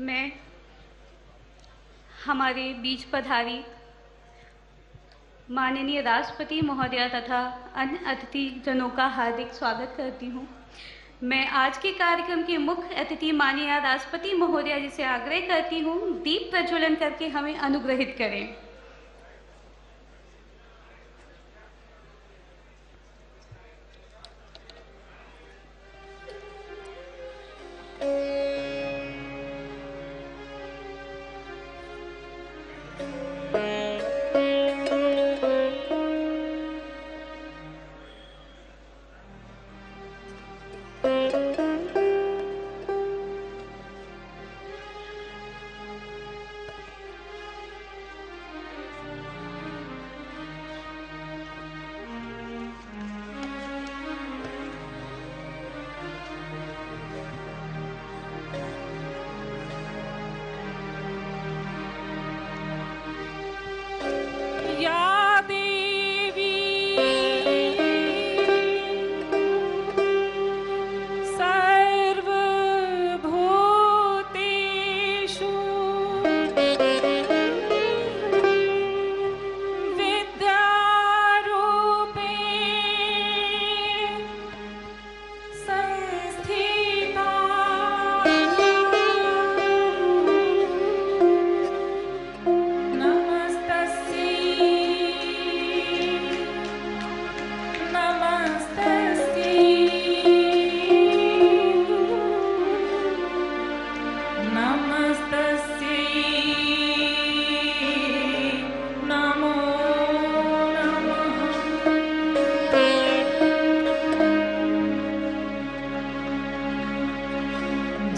मैं हमारे बीच पधारी माननीय राष्ट्रपति महोदया तथा अन्य अतिथिजनों का हार्दिक स्वागत करती हूँ। मैं आज के कार्यक्रम के मुख्य अतिथि माननीय राष्ट्रपति महोदया जी से आग्रह करती हूँ, दीप प्रज्वलन करके हमें अनुग्रहित करें।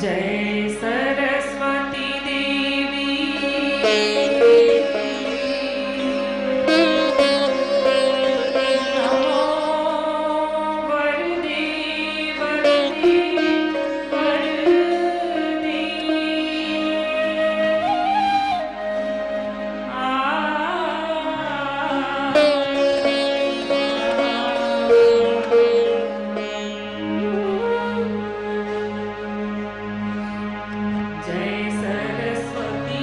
जय सरस्वती देवी नमो वरदे वरदे वरदे जय सरस्वती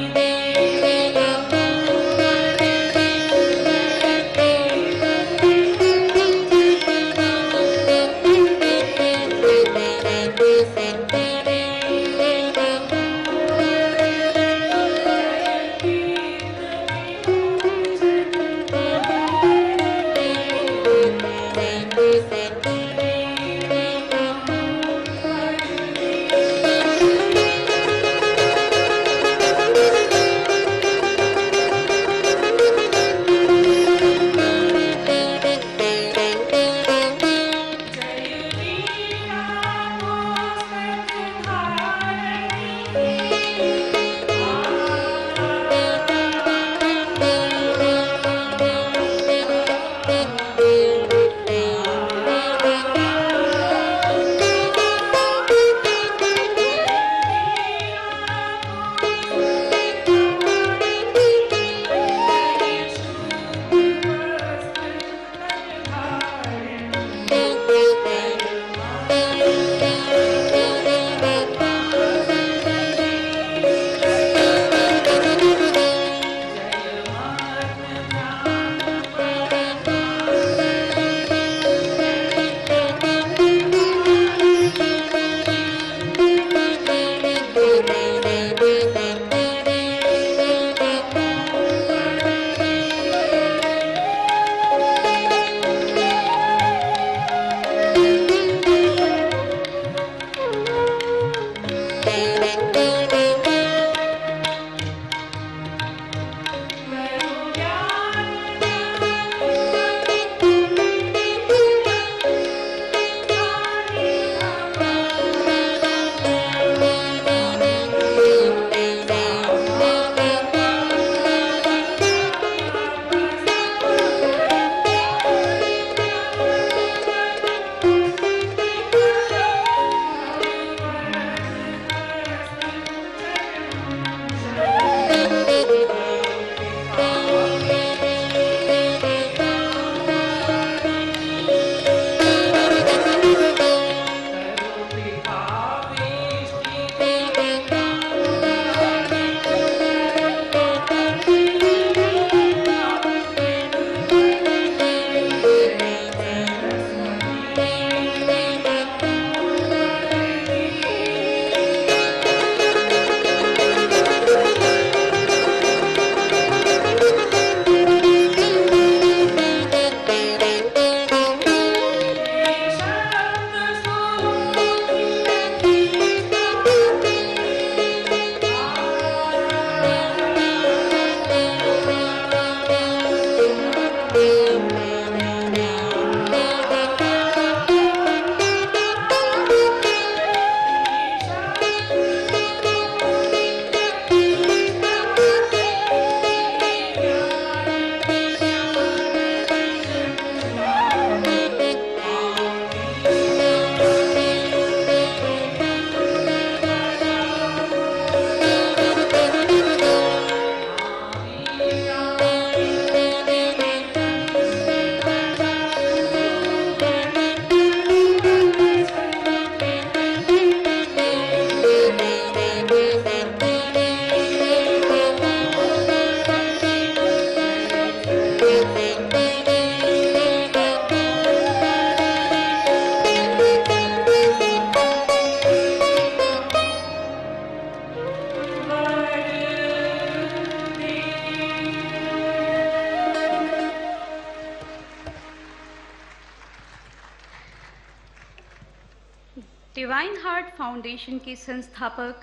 डिवाइन हार्ट फाउंडेशन के संस्थापक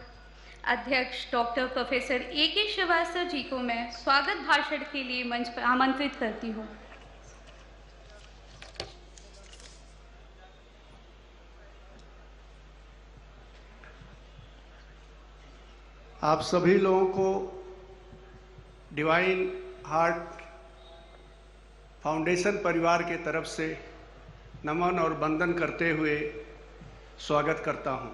अध्यक्ष doctor professor A.K. Srivastava ji को मैं स्वागत भाषण के लिए मंच पर आमंत्रित करती हूँ। आप सभी लोगों को डिवाइन हार्ट फाउंडेशन परिवार के तरफ से नमन और वंदन करते हुए स्वागत करता हूं।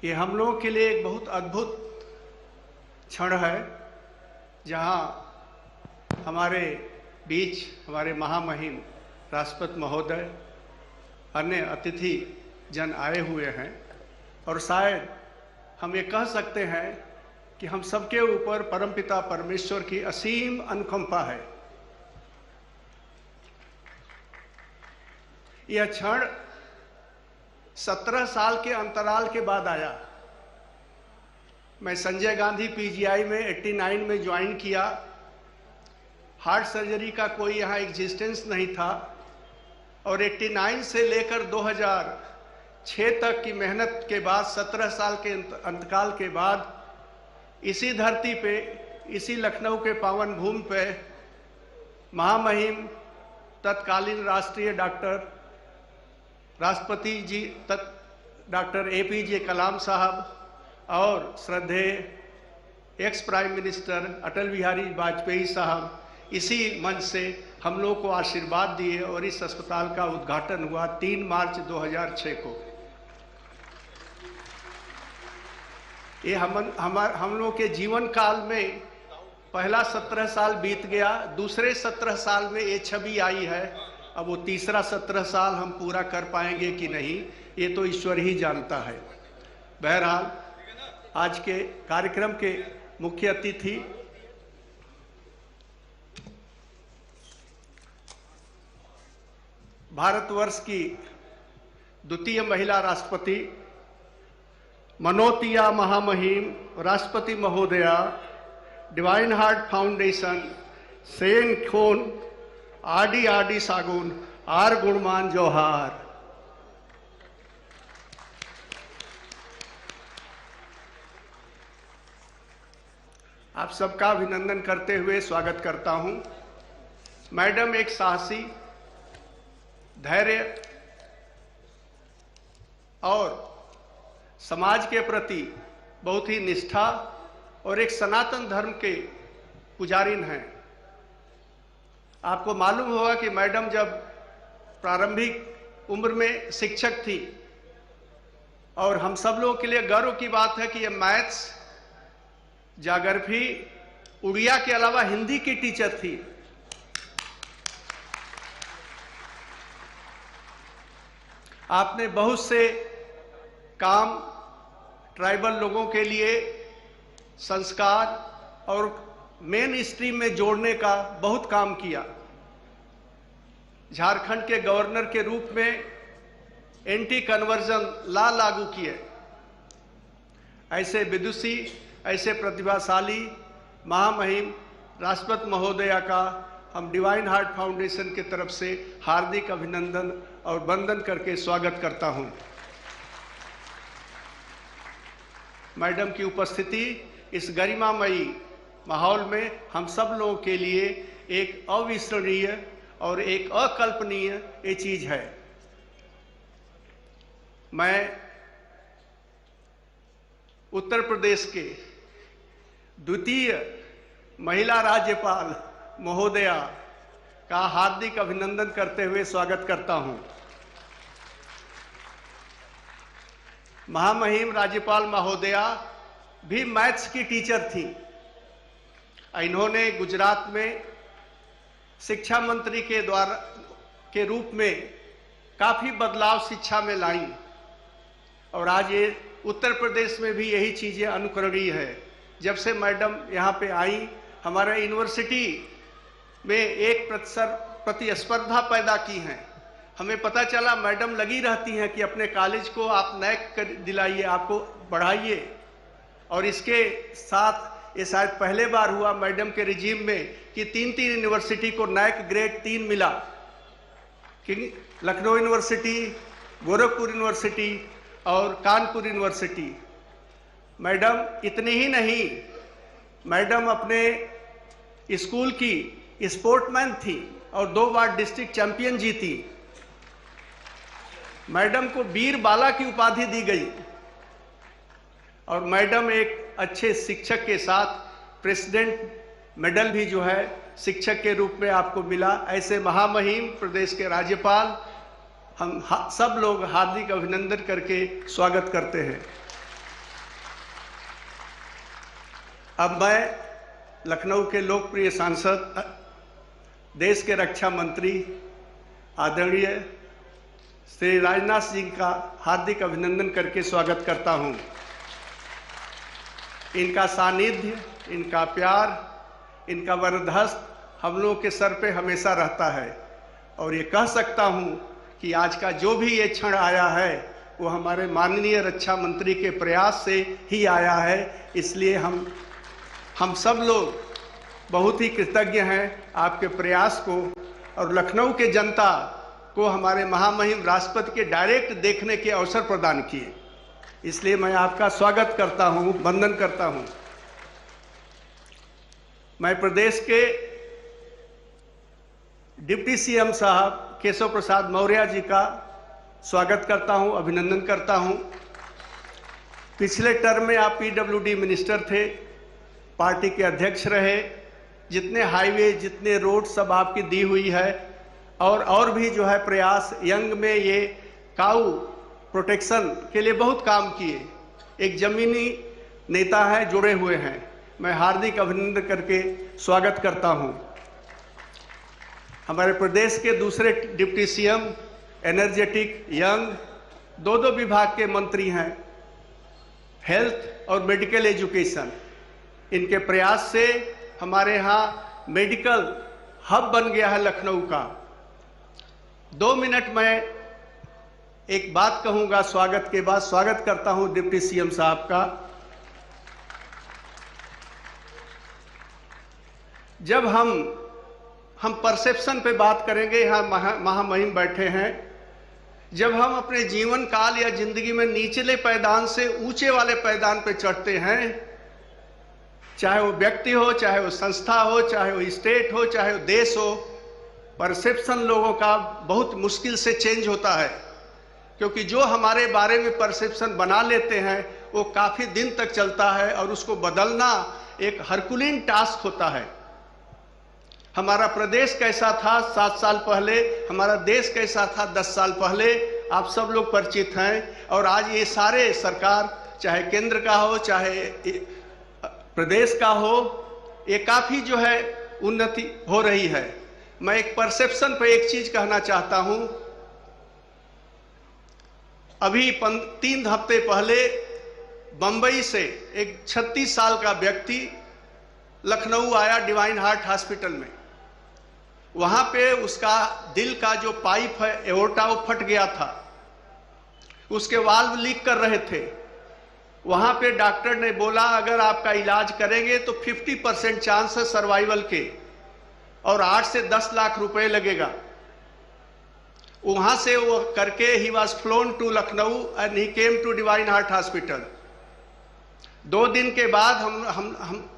ये हम लोगों के लिए एक बहुत अद्भुत क्षण है, जहां हमारे बीच हमारे महामहिम राष्ट्रपति महोदय, अन्य अतिथि जन आए हुए हैं और शायद हम ये कह सकते हैं कि हम सबके ऊपर परमपिता परमेश्वर की असीम अनुकंपा है। यह क्षण 17 साल के अंतराल के बाद आया। मैं संजय गांधी पीजीआई में 89 में ज्वाइन किया। हार्ट सर्जरी का कोई यहाँ एग्जिस्टेंस नहीं था और 89 से लेकर 2006 तक की मेहनत के बाद 17 साल के अंतकाल के बाद इसी धरती पे, इसी लखनऊ के पावन भूमि पे महामहिम तत्कालीन राष्ट्रीय डॉक्टर राष्ट्रपति जी डॉक्टर APJ कलाम साहब और श्रद्धेय ex prime minister Atal Bihari Vajpayee साहब इसी मंच से हम लोग को आशीर्वाद दिए और इस अस्पताल का उद्घाटन हुआ 3 मार्च 2006 को। ये हम लोग के जीवन काल में पहला 17 साल बीत गया, दूसरे 17 साल में ये छवि आई है। अब वो तीसरा 17 साल हम पूरा कर पाएंगे कि नहीं, ये तो ईश्वर ही जानता है। बहरहाल आज के कार्यक्रम के मुख्य अतिथि भारतवर्ष की द्वितीय महिला राष्ट्रपति मनोतिया महामहिम राष्ट्रपति महोदया, डिवाइन हार्ट फाउंडेशन, सेन खोन आरडी सागुन, आर गुणमान जोहार। आप सबका अभिनंदन करते हुए स्वागत करता हूं। मैडम एक साहसी, धैर्य और समाज के प्रति बहुत ही निष्ठा और एक सनातन धर्म के पुजारिन हैं। आपको मालूम होगा कि मैडम जब प्रारंभिक उम्र में शिक्षक थी और हम सब लोगों के लिए गर्व की बात है कि ये मैथ्स, ज्योग्राफी, उड़िया के अलावा हिंदी की टीचर थी। आपने बहुत से काम ट्राइबल लोगों के लिए संस्कार और मेन स्ट्रीम में जोड़ने का बहुत काम किया। झारखंड के गवर्नर के रूप में एंटी कन्वर्जन लॉ लागू किए। ऐसे विदुषी, ऐसे प्रतिभाशाली महामहिम राष्ट्रपति महोदया का हम डिवाइन हार्ट फाउंडेशन की तरफ से हार्दिक अभिनंदन और वंदन करके स्वागत करता हूं। मैडम की उपस्थिति इस गरिमामयी माहौल में हम सब लोगों के लिए एक अविस्मरणीय और एक अकल्पनीय ये चीज है। मैं उत्तर प्रदेश के द्वितीय महिला राज्यपाल महोदया का हार्दिक अभिनंदन करते हुए स्वागत करता हूं। महामहिम राज्यपाल महोदया भी मैथ्स की टीचर थी। इन्होंने गुजरात में शिक्षा मंत्री के रूप में काफी बदलाव शिक्षा में लाई और आज ये उत्तर प्रदेश में भी यही चीजें अनुकरणीय है। जब से मैडम यहाँ पे आई, हमारे यूनिवर्सिटी में 1% प्रतिस्पर्धा पैदा की हैं। हमें पता चला मैडम लगी रहती हैं कि अपने कॉलेज को आप नैक दिलाइए, आपको बढ़ाइए। और इसके साथ ये शायद पहले बार हुआ मैडम के रिजीम में कि 3 यूनिवर्सिटी को नैक ग्रेड 3 मिला। कि लखनऊ यूनिवर्सिटी, गोरखपुर यूनिवर्सिटी और कानपुर यूनिवर्सिटी। मैडम इतनी ही नहीं, मैडम अपने स्कूल की स्पोर्टमैन थी और 2 बार डिस्ट्रिक्ट चैंपियन जीती। मैडम को वीर बाला की उपाधि दी गई और मैडम एक अच्छे शिक्षक के साथ प्रेसिडेंट मेडल भी जो है शिक्षक के रूप में आपको मिला। ऐसे महामहिम प्रदेश के राज्यपाल हम सब लोग हार्दिक अभिनंदन करके स्वागत करते हैं। अब मैं लखनऊ के लोकप्रिय सांसद, देश के रक्षा मंत्री आदरणीय श्री राजनाथ सिंह का हार्दिक अभिनंदन करके स्वागत करता हूं। इनका सानिध्य, इनका प्यार, इनका वरदहस्त हम लोगों के सर पे हमेशा रहता है और ये कह सकता हूं कि आज का जो भी ये क्षण आया है वो हमारे माननीय रक्षा मंत्री के प्रयास से ही आया है। इसलिए हम सब लोग बहुत ही कृतज्ञ हैं आपके प्रयास को और लखनऊ के जनता को हमारे महामहिम राष्ट्रपति के डायरेक्ट देखने के अवसर प्रदान किए। इसलिए मैं आपका स्वागत करता हूं, वंदन करता हूं। मैं प्रदेश के डिप्टी सीएम साहब केशव प्रसाद मौर्य जी का स्वागत करता हूं, अभिनंदन करता हूं। पिछले टर्म में आप पीडब्ल्यूडी मिनिस्टर थे, पार्टी के अध्यक्ष रहे। जितने हाईवे, जितने रोड सब आपकी दी हुई है और भी जो है प्रयास, यंग में ये काऊ प्रोटेक्शन के लिए बहुत काम किए। एक जमीनी नेता है, जुड़े हुए हैं। मैं हार्दिक अभिनंदन करके स्वागत करता हूं। हमारे प्रदेश के दूसरे डिप्टी सीएम एनर्जेटिक, यंग, 2 विभाग के मंत्री हैं, हेल्थ और मेडिकल एजुकेशन। इनके प्रयास से हमारे यहाँ मेडिकल हब बन गया है लखनऊ का। 2 मिनट मैं एक बात कहूंगा स्वागत के बाद। स्वागत करता हूं डिप्टी सीएम साहब का। जब हम परसेप्शन पे बात करेंगे, यहाँ महामहिम बैठे हैं। जब हम अपने जीवन काल या जिंदगी में निचले पायदान से ऊंचे वाले पायदान पे चढ़ते हैं, चाहे वो व्यक्ति हो, चाहे वो संस्था हो, चाहे वो स्टेट हो, चाहे वो देश हो, परसेप्शन लोगों का बहुत मुश्किल से चेंज होता है। क्योंकि जो हमारे बारे में परसेप्शन बना लेते हैं वो काफ़ी दिन तक चलता है और उसको बदलना एक हरकुलिन टास्क होता है। हमारा प्रदेश कैसा था 7 साल पहले, हमारा देश कैसा था 10 साल पहले, आप सब लोग परिचित हैं। और आज ये सारे सरकार, चाहे केंद्र का हो, चाहे प्रदेश का हो, ये काफ़ी जो है उन्नति हो रही है। मैं एक परसेप्शन पे एक चीज़ कहना चाहता हूँ। अभी 3 हफ्ते पहले बंबई से एक 36 साल का व्यक्ति लखनऊ आया डिवाइन हार्ट हॉस्पिटल में। वहाँ पे उसका दिल का जो पाइप है एओर्टा, वो फट गया था। उसके वाल्व लीक कर रहे थे। वहाँ पे डॉक्टर ने बोला अगर आपका इलाज करेंगे तो 50% चांस है सर्वाइवल के और 8 से 10 लाख रुपए लगेगा। वहाँ से वो करके he was flown to Lucknow and he came to Divine Heart Hospital. 2 दिन के बाद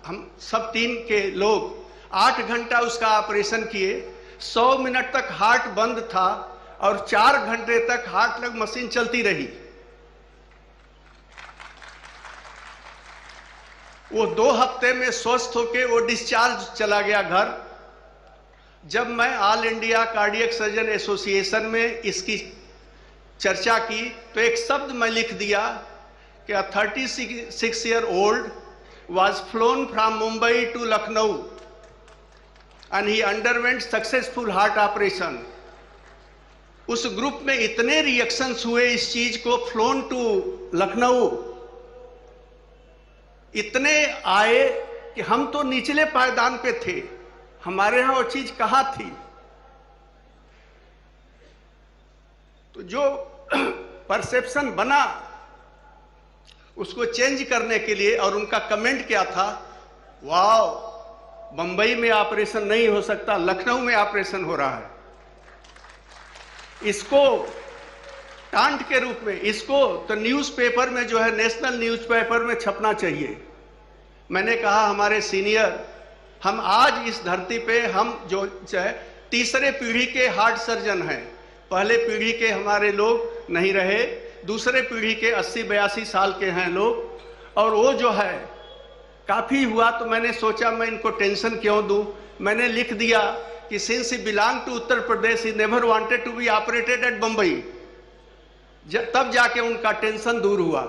हम सब टीम के लोग 8 घंटा उसका ऑपरेशन किए। 100 मिनट तक हार्ट बंद था और 4 घंटे तक हार्ट लग मशीन चलती रही। वो 2 हफ्ते में स्वस्थ होके वो डिस्चार्ज चला गया घर। जब मैं all India cardiac surgeon association में इसकी चर्चा की तो एक शब्द मैं लिख दिया कि a 36-year-old was flown from Mumbai to Lucknow and he underwent successful heart operation। उस ग्रुप में इतने रिएक्शंस हुए इस चीज को, फ्लोन टू लखनऊ इतने आए कि हम तो निचले पायदान पे थे, हमारे यहां वो चीज कहां थी। तो जो परसेप्शन बना उसको चेंज करने के लिए, और उनका कमेंट क्या था, वाओ बंबई में ऑपरेशन नहीं हो सकता, लखनऊ में ऑपरेशन हो रहा है। इसको कांट के रूप में, इसको तो न्यूज़पेपर में जो है, नेशनल न्यूज़पेपर में छपना चाहिए। मैंने कहा हमारे सीनियर, हम आज इस धरती पे हम जो है तीसरे पीढ़ी के हार्ट सर्जन हैं। पहले पीढ़ी के हमारे लोग नहीं रहे, दूसरे पीढ़ी के 80-82 साल के हैं लोग, और वो जो है काफ़ी हुआ। तो मैंने सोचा मैं इनको टेंशन क्यों दूं। मैंने लिख दिया कि since he belong to Uttar Pradesh, he never wanted to be operated at Bombay. तब जाके उनका टेंशन दूर हुआ।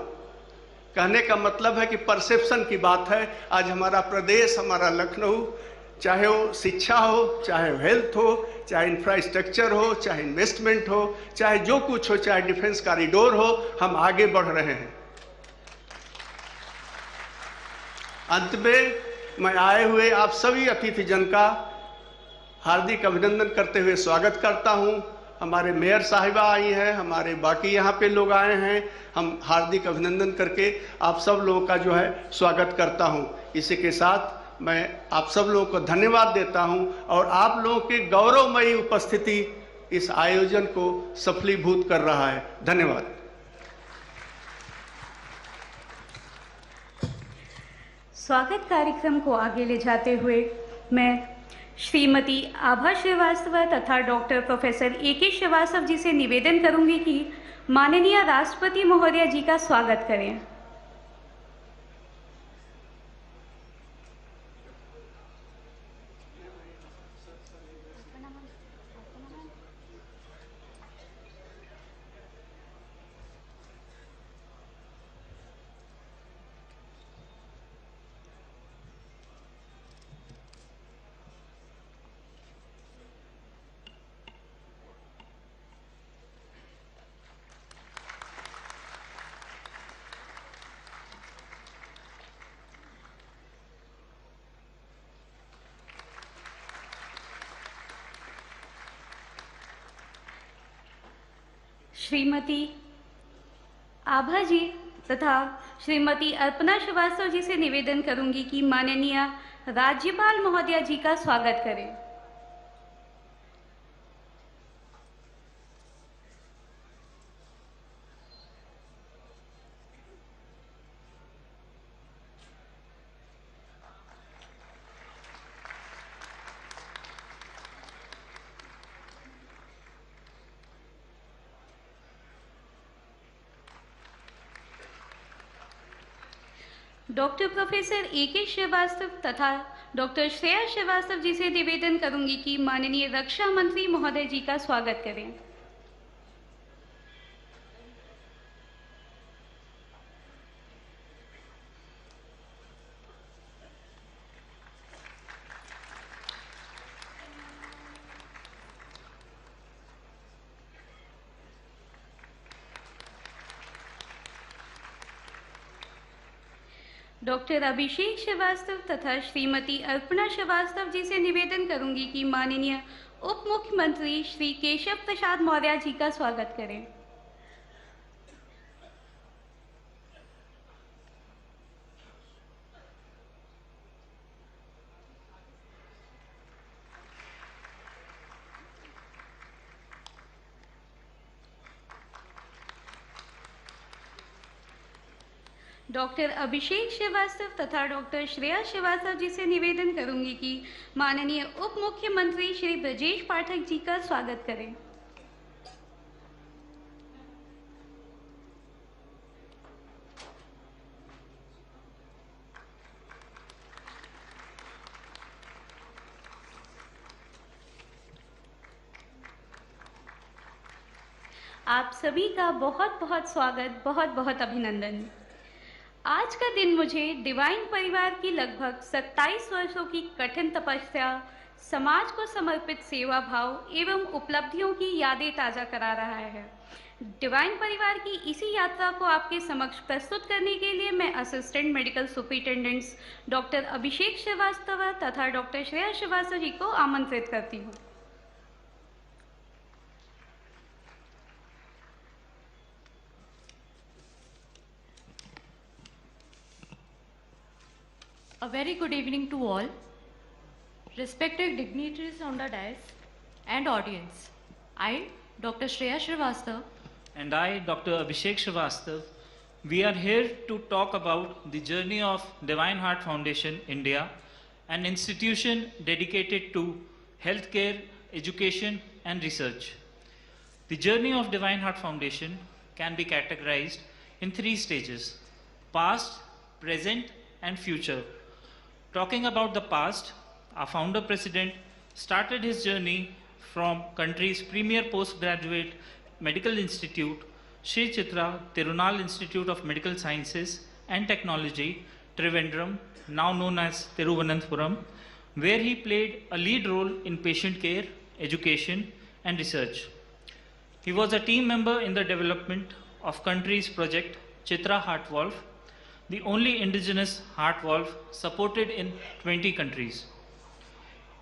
कहने का मतलब है कि परसेप्शन की बात है। आज हमारा प्रदेश, हमारा लखनऊ, चाहे वो शिक्षा हो, चाहे हेल्थ हो, चाहे इंफ्रास्ट्रक्चर हो, चाहे इन्वेस्टमेंट हो, चाहे जो कुछ हो, चाहे डिफेंस कॉरिडोर हो, हम आगे बढ़ रहे हैं। अंत में मैं आए हुए आप सभी अतिथिजन का हार्दिक अभिनंदन करते हुए स्वागत करता हूं। हमारे मेयर साहिबा आई हैं, हमारे बाकी यहाँ पे लोग आए हैं। हम हार्दिक अभिनंदन करके आप सब लोगों का जो है स्वागत करता हूं। इसी के साथ मैं आप सब लोगों को धन्यवाद देता हूं, और आप लोगों के गौरवमयी उपस्थिति इस आयोजन को सफलीभूत कर रहा है। धन्यवाद। स्वागत कार्यक्रम को आगे ले जाते हुए मैं श्रीमती आभा श्रीवास्तव तथा doctor professor A K. Srivastava ji से निवेदन करूंगी कि माननीय राष्ट्रपति महोदय जी का स्वागत करें। श्रीमती आभा जी तथा श्रीमती अर्पणा श्रीवास्तव जी से निवेदन करूंगी कि माननीय राज्यपाल महोदया जी का स्वागत करें। Doctor professor A K. श्रीवास्तव तथा डॉक्टर श्रेया श्रीवास्तव जी से निवेदन करूंगी कि माननीय रक्षा मंत्री महोदय जी का स्वागत करें। डॉक्टर अभिषेक श्रीवास्तव तथा श्रीमती अर्पणा श्रीवास्तव जी से निवेदन करूंगी कि माननीय उप मुख्यमंत्री श्री केशव प्रसाद मौर्य जी का स्वागत करें। डॉक्टर अभिषेक श्रीवास्तव तथा डॉक्टर श्रेया श्रीवास्तव जी से निवेदन करूंगी कि माननीय उप मुख्यमंत्री श्री ब्रजेश पाठक जी का स्वागत करें। आप सभी का बहुत बहुत स्वागत, बहुत बहुत अभिनंदन। आज का दिन मुझे डिवाइन परिवार की लगभग 27 वर्षों की कठिन तपस्या, समाज को समर्पित सेवा भाव एवं उपलब्धियों की यादें ताज़ा करा रहा है। डिवाइन परिवार की इसी यात्रा को आपके समक्ष प्रस्तुत करने के लिए मैं असिस्टेंट मेडिकल सुपरिटेंडेंट्स डॉक्टर अभिषेक श्रीवास्तव तथा डॉक्टर श्रेया श्रीवास्तव जी को आमंत्रित करती हूँ। A very good evening to all, respected dignitaries on the dais and audience. I, Dr. Shreya Shrivastava, and I, Dr. Abhishek Srivastav, we are here to talk about the journey of Divine Heart Foundation India, an institution dedicated to healthcare, education, and research. The journey of Divine Heart Foundation can be categorized in 3 stages: past, present, and future. Talking about the past, our founder president started his journey from country's premier postgraduate medical institute, Sri Chitra Tirunal Institute of Medical Sciences and Technology, Trivandrum, now known as Thiruvananthapuram, where he played a lead role in patient care, education, and research. He was a team member in the development of country's project Chitra Heart Valve, the only indigenous heart valve supported in 20 countries.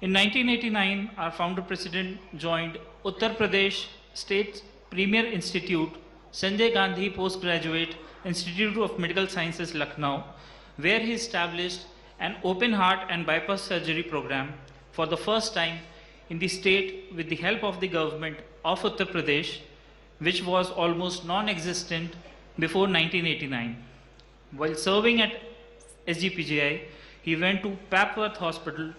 In 1989, our founder president joined Uttar Pradesh State Premier Institute, Sanjay Gandhi Postgraduate Institute of Medical Sciences, Lucknow, where he established an open heart and bypass surgery program for the first time in the state with the help of the government of Uttar Pradesh, which was almost non-existent before 1989. While serving at SGPGI, he went to Papworth Hospital,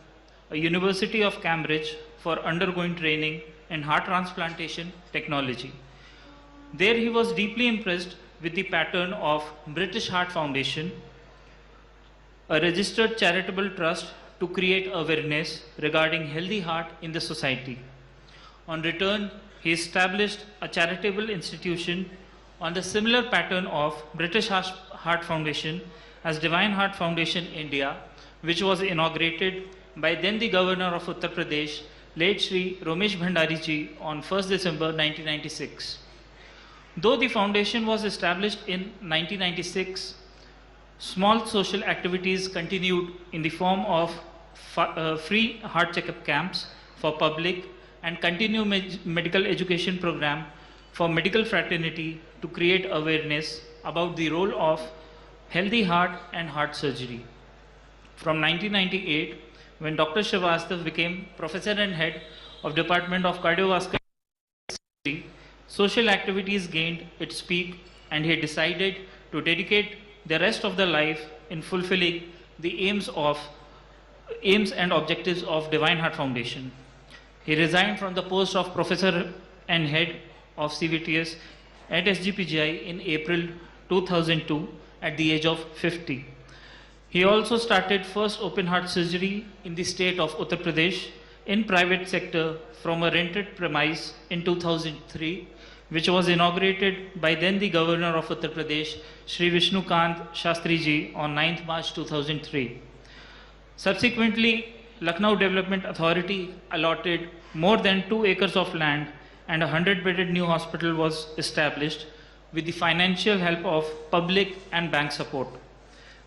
a University of Cambridge, for undergoing training in heart transplantation technology. There he was deeply impressed with the pattern of British Heart Foundation, a registered charitable trust to create awareness regarding healthy heart in the society. On return, he established a charitable institution on the similar pattern of British Heart Foundation as Divine Heart Foundation India, which was inaugurated by then the Governor of Uttar Pradesh, late Shri Ramesh Bhandari ji, on 1st December 1996. Though the foundation was established in 1996, small social activities continued in the form of free heart checkup camps for public and continued medical education program for medical fraternity to create awareness about the role of healthy heart and heart surgery. From 1998, when Dr. Srivastav became professor and head of Department of Cardiovascular Surgery, social activities gained its peak, and he decided to dedicate the rest of the life in fulfilling the aims and objectives of Divine Heart Foundation. He resigned from the post of professor and head of CVTS at SGPGI in April 2002 at the age of 50. He also started first open heart surgery in the state of Uttar Pradesh in private sector from a rented premise in 2003, which was inaugurated by then the Governor of Uttar Pradesh, Shri Vishnu Kant Shastri ji, on 9th March 2003. Subsequently, Lucknow Development Authority allotted more than 2 acres of land and a 100-bedded new hospital was established with the financial help of public and bank support,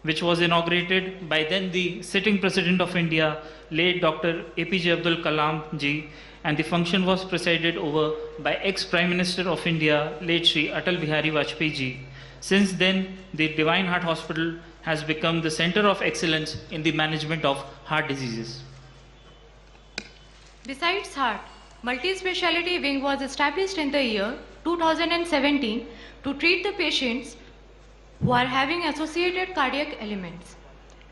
which was inaugurated by then the sitting President of India, late Dr. APJ Abdul Kalam ji, and the function was presided over by ex-Prime Minister of India, late Shri Atal Bihari Vajpayee ji. Since then, the Divine Heart Hospital has become the center of excellence in the management of heart diseases. Besides heart, multi-speciality wing was established in the year 2017 to treat the patients who are having associated cardiac elements,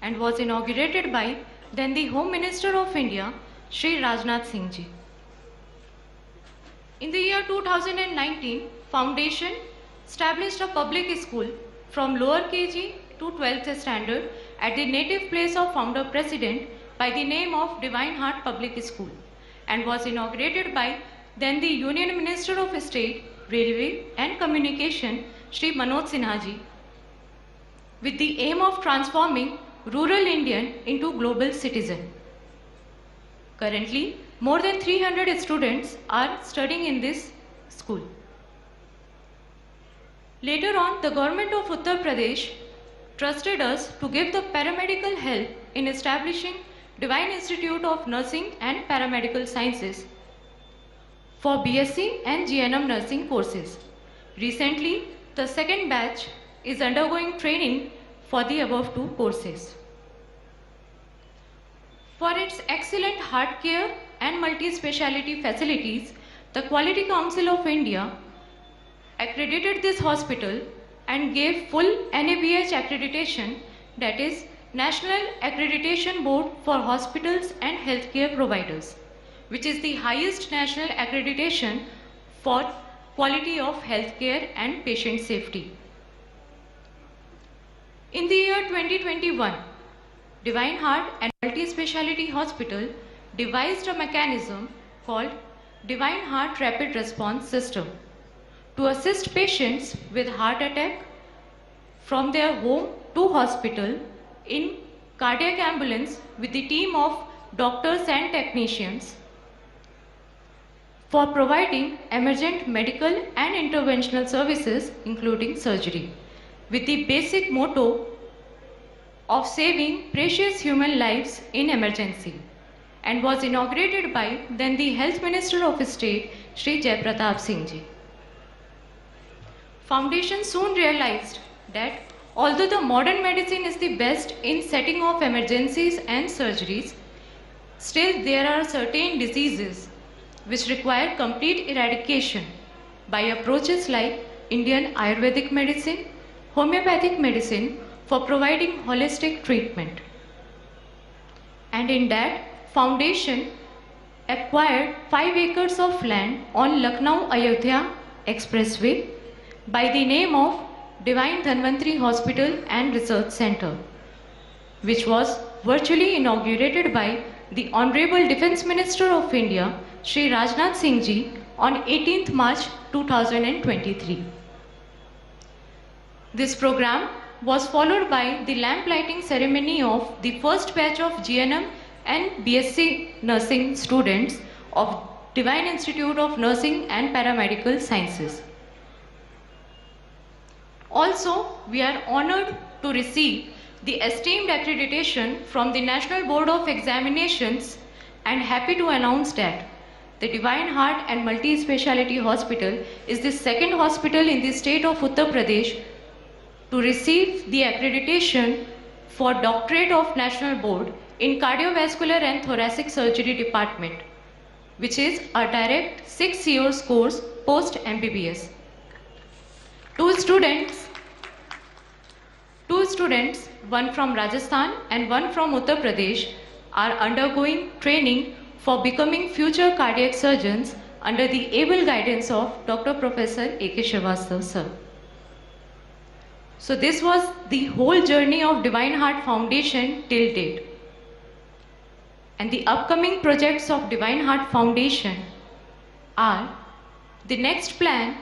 and was inaugurated by then the Home Minister of India, Shri Rajnath Singh ji. In the year 2019, Foundation established a public school from lower KG to 12th standard at the native place of founder president by the name of Divine Heart Public School, and was inaugurated by then the Union Minister of State, Railway and Communication, Shri Manoj Sinha ji, with the aim of transforming rural Indian into global citizen. Currently, more than 300 students are studying in this school. Later on, the government of Uttar Pradesh trusted us to give the paramedical help in establishing Divine Institute of Nursing and Paramedical Sciences for BSc and GNM nursing courses. Recently, the second batch is undergoing training for the above 2 courses. For its excellent heart care and multi-speciality facilities, the Quality Council of India accredited this hospital and gave full NABH accreditation, that is National Accreditation Board for Hospitals and Healthcare Providers, which is the highest national accreditation for quality of healthcare and patient safety. In the year 2021, Divine Heart and Multi-Speciality Hospital devised a mechanism called Divine Heart Rapid Response System to assist patients with heart attack from their home to hospital in cardiac ambulance with the team of doctors and technicians for providing emergent medical and interventional services including surgery, with the basic motto of saving precious human lives in emergency, and was inaugurated by then the Health Minister of State Shri Jai Pratap Singh Ji. Foundation soon realized that although the modern medicine is the best in setting off emergencies and surgeries, still there are certain diseases which require complete eradication by approaches like Indian Ayurvedic medicine, homeopathic medicine for providing holistic treatment. And in that, Foundation acquired 5 acres of land on Lucknow-Ayodhya Expressway by the name of Divine Dhanvantri Hospital and Research Center, which was virtually inaugurated by the Honorable Defence Minister of India, Shri Rajnath Singh Ji, on 18th March 2023. This program was followed by the lamp lighting ceremony of the first batch of GNM and BSc Nursing students of Divine Institute of Nursing and Paramedical Sciences. Also, we are honored to receive the esteemed accreditation from the National Board of Examinations and happy to announce that the Divine Heart and Multi-Speciality Hospital is the second hospital in the state of Uttar Pradesh to receive the accreditation for Doctorate of National Board in Cardiovascular and Thoracic Surgery Department, which is a direct 6 years course post MBBS. Two students, one from Rajasthan and one from Uttar Pradesh, are undergoing training for becoming future cardiac surgeons under the able guidance of Dr. Professor A.K. Srivastava sir. So this was the whole journey of Divine Heart Foundation till date. And the upcoming projects of Divine Heart Foundation are, the next plan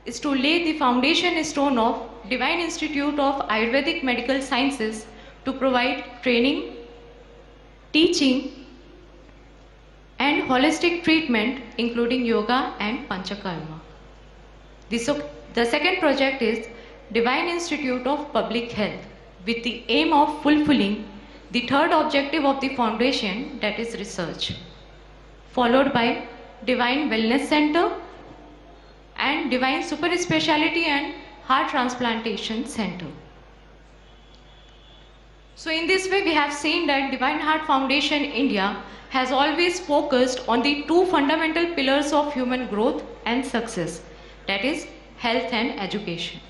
is to lay the foundation stone of Divine Institute of Ayurvedic Medical Sciences to provide training, teaching and holistic treatment including yoga and panchakarma. The second project is Divine Institute of Public Health with the aim of fulfilling the third objective of the foundation, that is research, followed by Divine Wellness Center and Divine Super Speciality and Heart Transplantation Center. So in this way we have seen that Divine Heart Foundation India has always focused on the 2 fundamental pillars of human growth and success, that is health and education.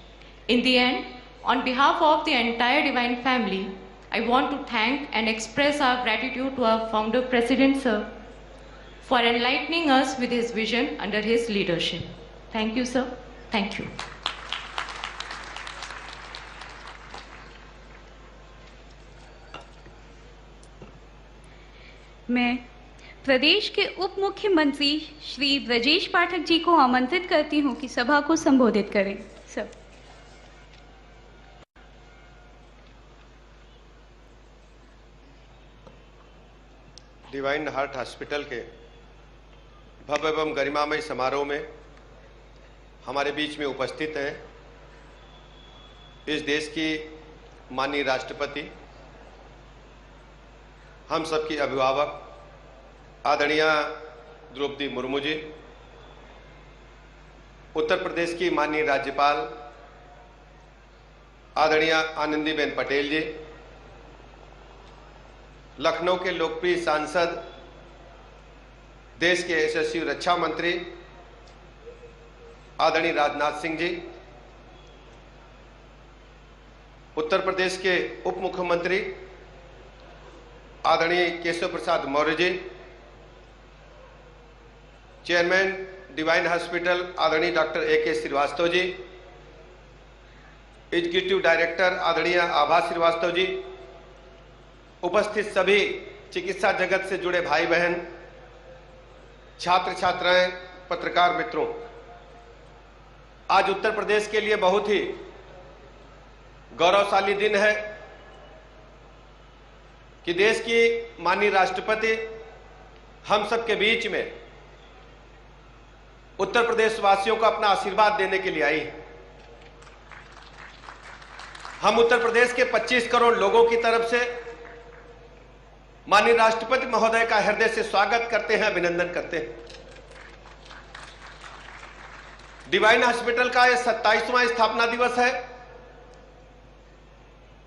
In the end, on behalf of the entire Divine family, I want to thank and express our gratitude to our founder President Sir for enlightening us with his vision under his leadership. Thank you, sir. Thank you. मैं प्रदेश के उप मुख्यमंत्री श्री ब्रजेश पाठक जी को आमंत्रित करती हूं कि सभा को संबोधित करें। सर। डिवाइन हार्ट हॉस्पिटल के भव्य एवं गरिमामय समारोह में हमारे बीच में उपस्थित हैं इस देश की माननीय राष्ट्रपति, हम सबकी अभिभावक आदरणीय द्रौपदी मुर्मू जी, उत्तर प्रदेश की माननीय राज्यपाल आदरणीय आनंदीबेन पटेल जी, लखनऊ के लोकप्रिय सांसद, देश के यशस्वी रक्षा मंत्री आदरणीय राजनाथ सिंह जी, उत्तर प्रदेश के उप मुख्यमंत्री आदरणीय Keshav Prasad Maurya ji, chairman divine hospital आदरणीय doctor A.K. Srivastava ji, executive director आदरणीय आभा श्रीवास्तव जी, उपस्थित सभी चिकित्सा जगत से जुड़े भाई बहन, छात्र छात्राएं, पत्रकार मित्रों, आज उत्तर प्रदेश के लिए बहुत ही गौरवशाली दिन है कि देश की माननीय राष्ट्रपति हम सबके बीच में उत्तर प्रदेश वासियों को अपना आशीर्वाद देने के लिए आई। हम उत्तर प्रदेश के 25 करोड़ लोगों की तरफ से माननीय राष्ट्रपति महोदय का हृदय से स्वागत करते हैं, अभिनंदन करते हैं। डिवाइन हॉस्पिटल का यह 27वां स्थापना दिवस है।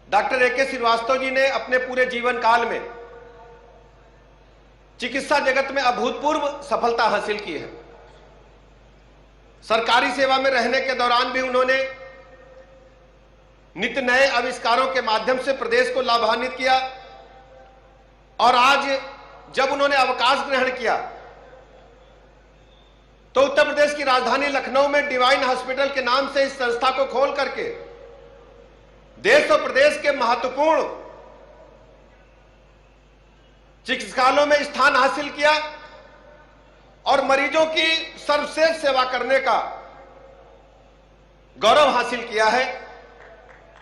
Doctor A.K. श्रीवास्तव जी ने अपने पूरे जीवन काल में चिकित्सा जगत में अभूतपूर्व सफलता हासिल की है। सरकारी सेवा में रहने के दौरान भी उन्होंने नित्य नए आविष्कारों के माध्यम से प्रदेश को लाभान्वित किया और आज जब उन्होंने अवकाश ग्रहण किया तो उत्तर प्रदेश की राजधानी लखनऊ में डिवाइन हॉस्पिटल के नाम से इस संस्था को खोल करके देश और प्रदेश के महत्वपूर्ण चिकित्सालयों में स्थान हासिल किया और मरीजों की सर्वश्रेष्ठ सेवा करने का गौरव हासिल किया है।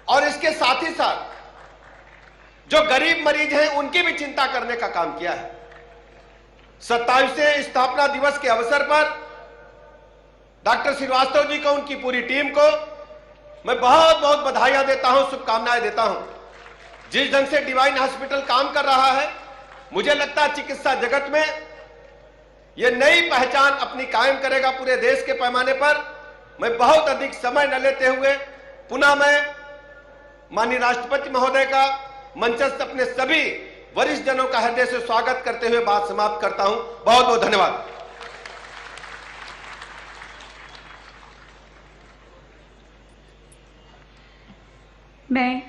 और इसके साथ ही साथ जो गरीब मरीज हैं उनकी भी चिंता करने का काम किया है। 27वें स्थापना दिवस के अवसर पर डॉक्टर श्रीवास्तव जी को, उनकी पूरी टीम को मैं बहुत बहुत बधाइयां देता हूं, शुभकामनाएं देता हूं। जिस ढंग से डिवाइन हॉस्पिटल काम कर रहा है, मुझे लगता है चिकित्सा जगत में यह नई पहचान अपनी कायम करेगा पूरे देश के पैमाने पर। मैं बहुत अधिक समय न लेते हुए पुनः मैं माननीय राष्ट्रपति महोदय का मंचस्थ अपने सभी वरिष्ठ जनों का हृदय से स्वागत करते हुए बात समाप्त करता हूं। बहुत बहुत धन्यवाद। मैं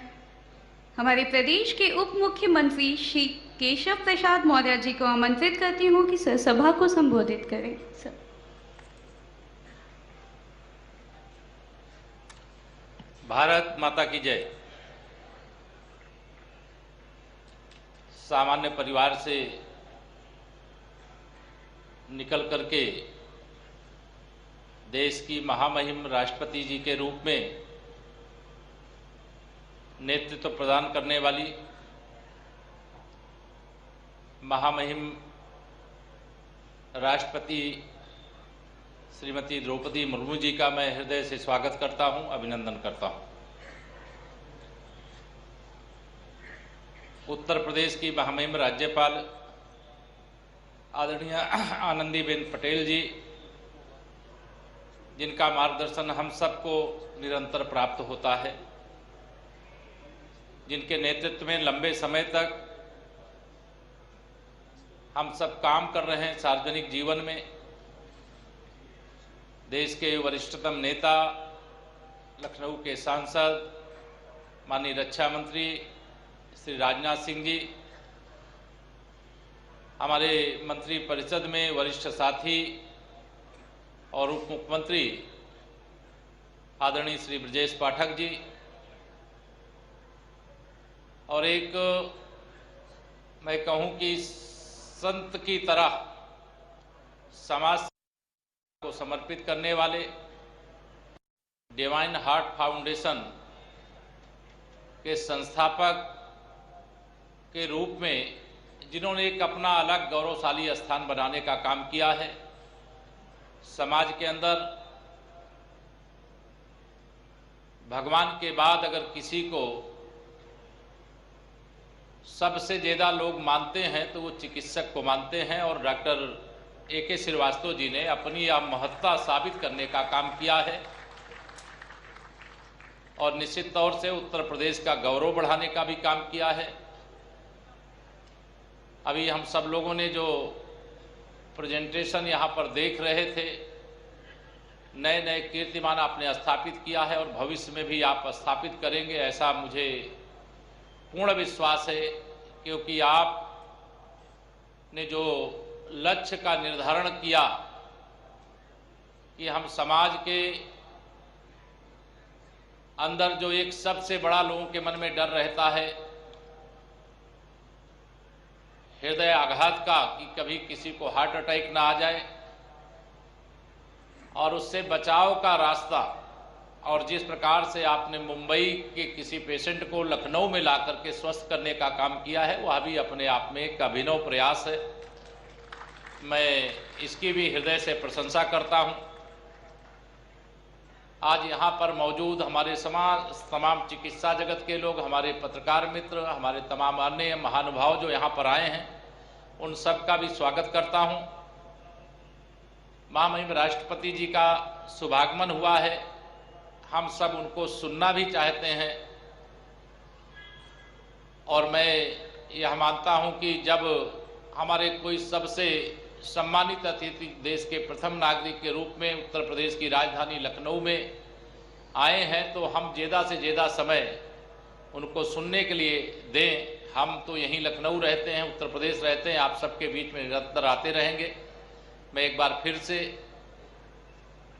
हमारे प्रदेश के उप मुख्यमंत्री श्री केशव प्रसाद मौर्य जी को आमंत्रित करती हूँ कि सभा को संबोधित करें। सर। भारत माता की जय। सामान्य परिवार से निकल करके देश की महामहिम राष्ट्रपति जी के रूप में नेतृत्व प्रदान करने वाली महामहिम राष्ट्रपति श्रीमती द्रौपदी मुर्मू जी का मैं हृदय से स्वागत करता हूं, अभिनंदन करता हूं। उत्तर प्रदेश की महामहिम राज्यपाल आदरणीय आनंदीबेन पटेल जी, जिनका मार्गदर्शन हम सबको निरंतर प्राप्त होता है, जिनके नेतृत्व में लंबे समय तक हम सब काम कर रहे हैं सार्वजनिक जीवन में। देश के वरिष्ठतम नेता, लखनऊ के सांसद, माननीय रक्षा मंत्री श्री राजनाथ सिंह जी, हमारे मंत्री परिषद में वरिष्ठ साथी और उप मुख्यमंत्री आदरणीय श्री ब्रजेश पाठक जी, और एक मैं कहूं कि संत की तरह समाज को समर्पित करने वाले डिवाइन हार्ट फाउंडेशन के संस्थापक के रूप में जिन्होंने एक अपना अलग गौरवशाली स्थान बनाने का काम किया है। समाज के अंदर भगवान के बाद अगर किसी को सबसे ज़्यादा लोग मानते हैं तो वो चिकित्सक को मानते हैं, और डॉक्टर A.K. श्रीवास्तव जी ने अपनी यह महत्ता साबित करने का काम किया है और निश्चित तौर से उत्तर प्रदेश का गौरव बढ़ाने का भी काम किया है। अभी हम सब लोगों ने जो प्रेजेंटेशन यहाँ पर देख रहे थे, नए नए कीर्तिमान आपने स्थापित किया है और भविष्य में भी आप स्थापित करेंगे, ऐसा मुझे पूर्ण विश्वास है। क्योंकि आपने जो लक्ष्य का निर्धारण किया कि हम समाज के अंदर जो एक सबसे बड़ा लोगों के मन में डर रहता है हृदय आघात का, कि कभी किसी को हार्ट अटैक ना आ जाए, और उससे बचाव का रास्ता, और जिस प्रकार से आपने मुंबई के किसी पेशेंट को लखनऊ में ला करके स्वस्थ करने का काम किया है, वह भी अपने आप में एक अभिनव प्रयास है। मैं इसकी भी हृदय से प्रशंसा करता हूं। आज यहाँ पर मौजूद हमारे तमाम चिकित्सा जगत के लोग, हमारे पत्रकार मित्र, हमारे तमाम अन्य महानुभाव जो यहाँ पर आए हैं, उन सब का भी स्वागत करता हूँ। महामहिम राष्ट्रपति जी का शुभागमन हुआ है, हम सब उनको सुनना भी चाहते हैं। और मैं यह मानता हूँ कि जब हमारे कोई सबसे सम्मानित अतिथि देश के प्रथम नागरिक के रूप में उत्तर प्रदेश की राजधानी लखनऊ में आए हैं, तो हम ज़्यादा से ज़्यादा समय उनको सुनने के लिए दें। हम तो यहीं लखनऊ रहते हैं, उत्तर प्रदेश रहते हैं, आप सबके बीच में निरंतर आते रहेंगे। मैं एक बार फिर से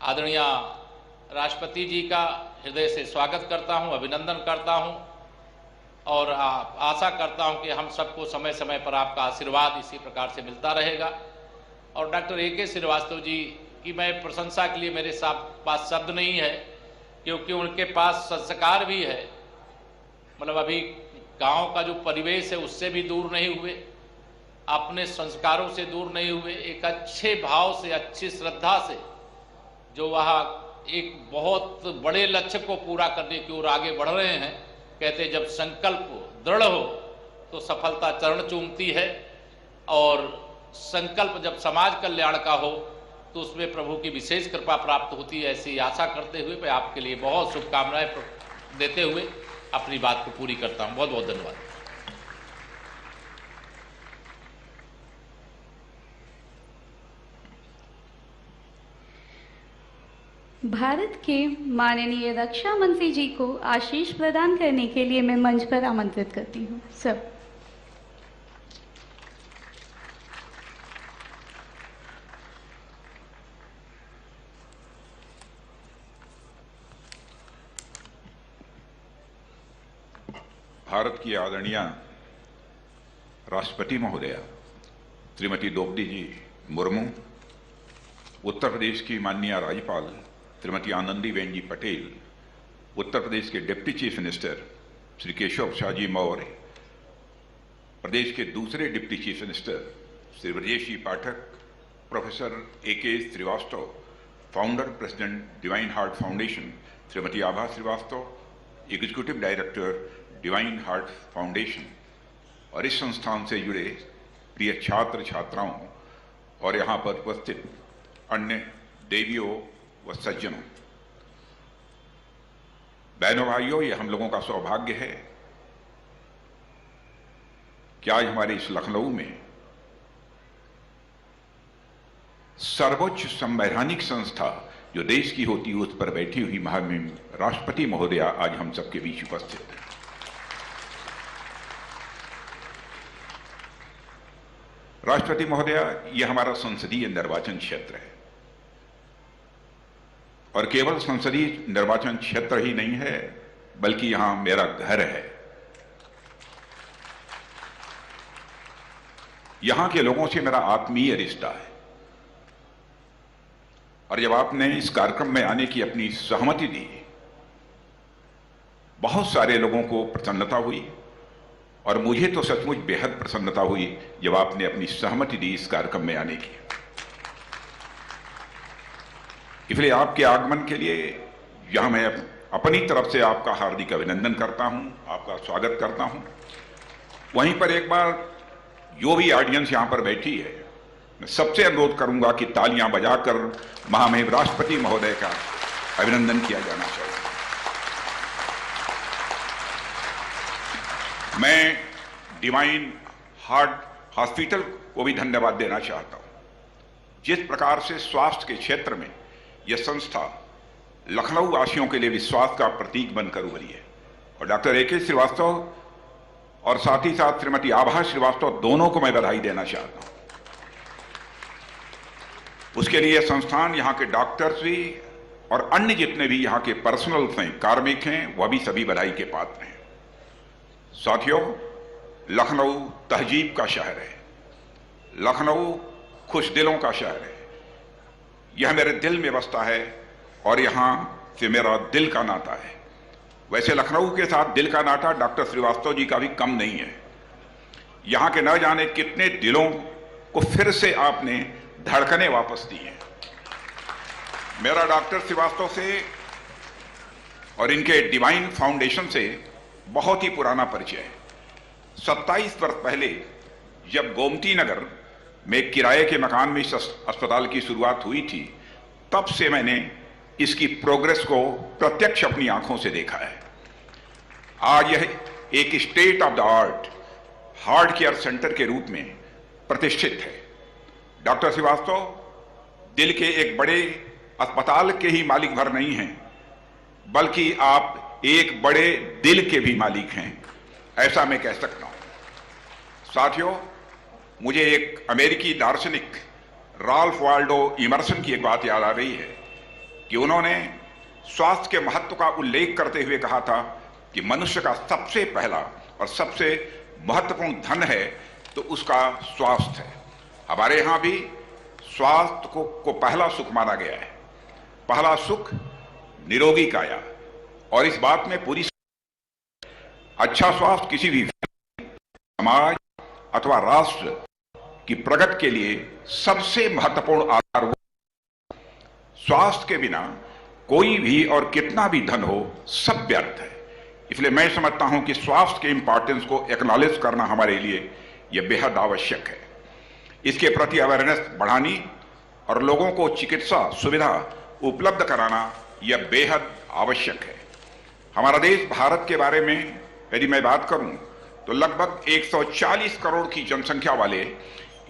आदरणीय राष्ट्रपति जी का हृदय से स्वागत करता हूं, अभिनंदन करता हूं, और आशा करता हूं कि हम सबको समय समय पर आपका आशीर्वाद इसी प्रकार से मिलता रहेगा। और डॉक्टर ए.के. श्रीवास्तव जी की मैं प्रशंसा के लिए मेरे पास शब्द नहीं है, क्योंकि उनके पास संस्कार भी है। मतलब अभी गांव का जो परिवेश है उससे भी दूर नहीं हुए, अपने संस्कारों से दूर नहीं हुए, एक अच्छे भाव से, अच्छी श्रद्धा से जो वह एक बहुत बड़े लक्ष्य को पूरा करने की ओर आगे बढ़ रहे हैं। कहते जब संकल्प दृढ़ हो तो सफलता चरण चूमती है, और संकल्प जब समाज कल्याण का हो तो उसमें प्रभु की विशेष कृपा प्राप्त होती है। ऐसी आशा करते हुए मैं आपके लिए बहुत शुभकामनाएं देते हुए अपनी बात को पूरी करता हूं। बहुत बहुत धन्यवाद। भारत के माननीय रक्षा मंत्री जी को आशीष प्रदान करने के लिए मैं मंच पर आमंत्रित करती हूँ सब। भारत की आदरणीय राष्ट्रपति महोदया श्रीमती द्रौपदी जी मुर्मू, उत्तर प्रदेश की माननीय राज्यपाल श्रीमती आनंदीबेन जी पटेल, उत्तर प्रदेश के deputy chief minister Shri Keshav Prasad ji Maurya, प्रदेश के दूसरे deputy chief minister Shri Brajesh ji Pathak, professor A K. Srivastava, founder president Divine Heart Foundation Shrimati Abha Srivastava, executive director Divine Heart Foundation, और इस संस्थान से जुड़े प्रिय छात्र छात्राओं और यहाँ पर उपस्थित अन्य देवियों व सज्जनों, बहनों भाइयों, ये हम लोगों का सौभाग्य है कि आज हमारे इस लखनऊ में सर्वोच्च संवैधानिक संस्था जो देश की होती है उस पर बैठी हुई महामहिम राष्ट्रपति महोदया आज हम सबके बीच उपस्थित है। राष्ट्रपति महोदया, यह हमारा संसदीय निर्वाचन क्षेत्र है, और केवल संसदीय निर्वाचन क्षेत्र ही नहीं है बल्कि यहां मेरा घर है। यहां के लोगों से मेरा आत्मीय रिश्ता है, और जब आपने इस कार्यक्रम में आने की अपनी सहमति दी, बहुत सारे लोगों को प्रसन्नता हुई, और मुझे तो सचमुच बेहद प्रसन्नता हुई जब आपने अपनी सहमति दी इस कार्यक्रम में आने की। इसलिए आपके आगमन के लिए यहां मैं अपनी तरफ से आपका हार्दिक अभिनंदन करता हूं, आपका स्वागत करता हूं। वहीं पर एक बार जो भी ऑडियंस यहां पर बैठी है, मैं सबसे अनुरोध करूंगा कि तालियां बजाकर महामहिम राष्ट्रपति महोदय का अभिनंदन किया जाना चाहिए। मैं डिवाइन हार्ट हॉस्पिटल को भी धन्यवाद देना चाहता हूं। जिस प्रकार से स्वास्थ्य के क्षेत्र में यह संस्था लखनऊ वासियों के लिए विश्वास का प्रतीक बनकर उभरी है और डॉक्टर ए.के. श्रीवास्तव और साथ ही साथ श्रीमती आभा श्रीवास्तव दोनों को मैं बधाई देना चाहता हूं। उसके लिए संस्थान यहां के डॉक्टर्स भी और अन्य जितने भी यहां के पर्सनल्स हैं, कार्मिक हैं, वह भी सभी बधाई के पात्र हैं। साथियों, लखनऊ तहजीब का शहर है, लखनऊ खुश दिलों का शहर है। यह मेरे दिल में बसता है और यहां से मेरा दिल का नाता है। वैसे लखनऊ के साथ दिल का नाता डॉक्टर श्रीवास्तव जी का भी कम नहीं है। यहां के न जाने कितने दिलों को फिर से आपने धड़कने वापस दी हैं। मेरा डॉक्टर श्रीवास्तव से और इनके डिवाइन फाउंडेशन से बहुत ही पुराना परिचय है। 27 वर्ष पहले जब गोमती नगर में किराए के मकान में इस अस्पताल की शुरुआत हुई थी, तब से मैंने इसकी प्रोग्रेस को प्रत्यक्ष अपनी आंखों से देखा है। आज यह एक state of the art heart care centre के रूप में प्रतिष्ठित है। डॉक्टर श्रीवास्तव दिल के एक बड़े अस्पताल के ही मालिक भर नहीं हैं, बल्कि आप एक बड़े दिल के भी मालिक हैं, ऐसा मैं कह सकता हूं। साथियों, मुझे एक अमेरिकी दार्शनिक राल्फ वाल्डो इमर्सन की एक बात याद आ रही है कि उन्होंने स्वास्थ्य के महत्व का उल्लेख करते हुए कहा था कि मनुष्य का सबसे पहला और सबसे महत्वपूर्ण धन है तो उसका स्वास्थ्य है। हमारे यहां भी स्वास्थ्य को पहला सुख माना गया है। पहला सुख निरोगी काया, और इस बात में पूरी अच्छा स्वास्थ्य किसी भी समाज अथवा राष्ट्र की प्रगति के लिए सबसे महत्वपूर्ण आधार। स्वास्थ्य के बिना कोई भी और कितना भी धन हो सब व्यर्थ है। इसलिए मैं समझता हूं कि स्वास्थ्य के इंपॉर्टेंस को एक्नॉलेज करना हमारे लिए यह बेहद आवश्यक है। इसके प्रति अवेयरनेस बढ़ानी और लोगों को चिकित्सा सुविधा उपलब्ध कराना यह बेहद आवश्यक है। हमारा देश भारत के बारे में यदि मैं बात करूं तो लगभग 140 करोड़ की जनसंख्या वाले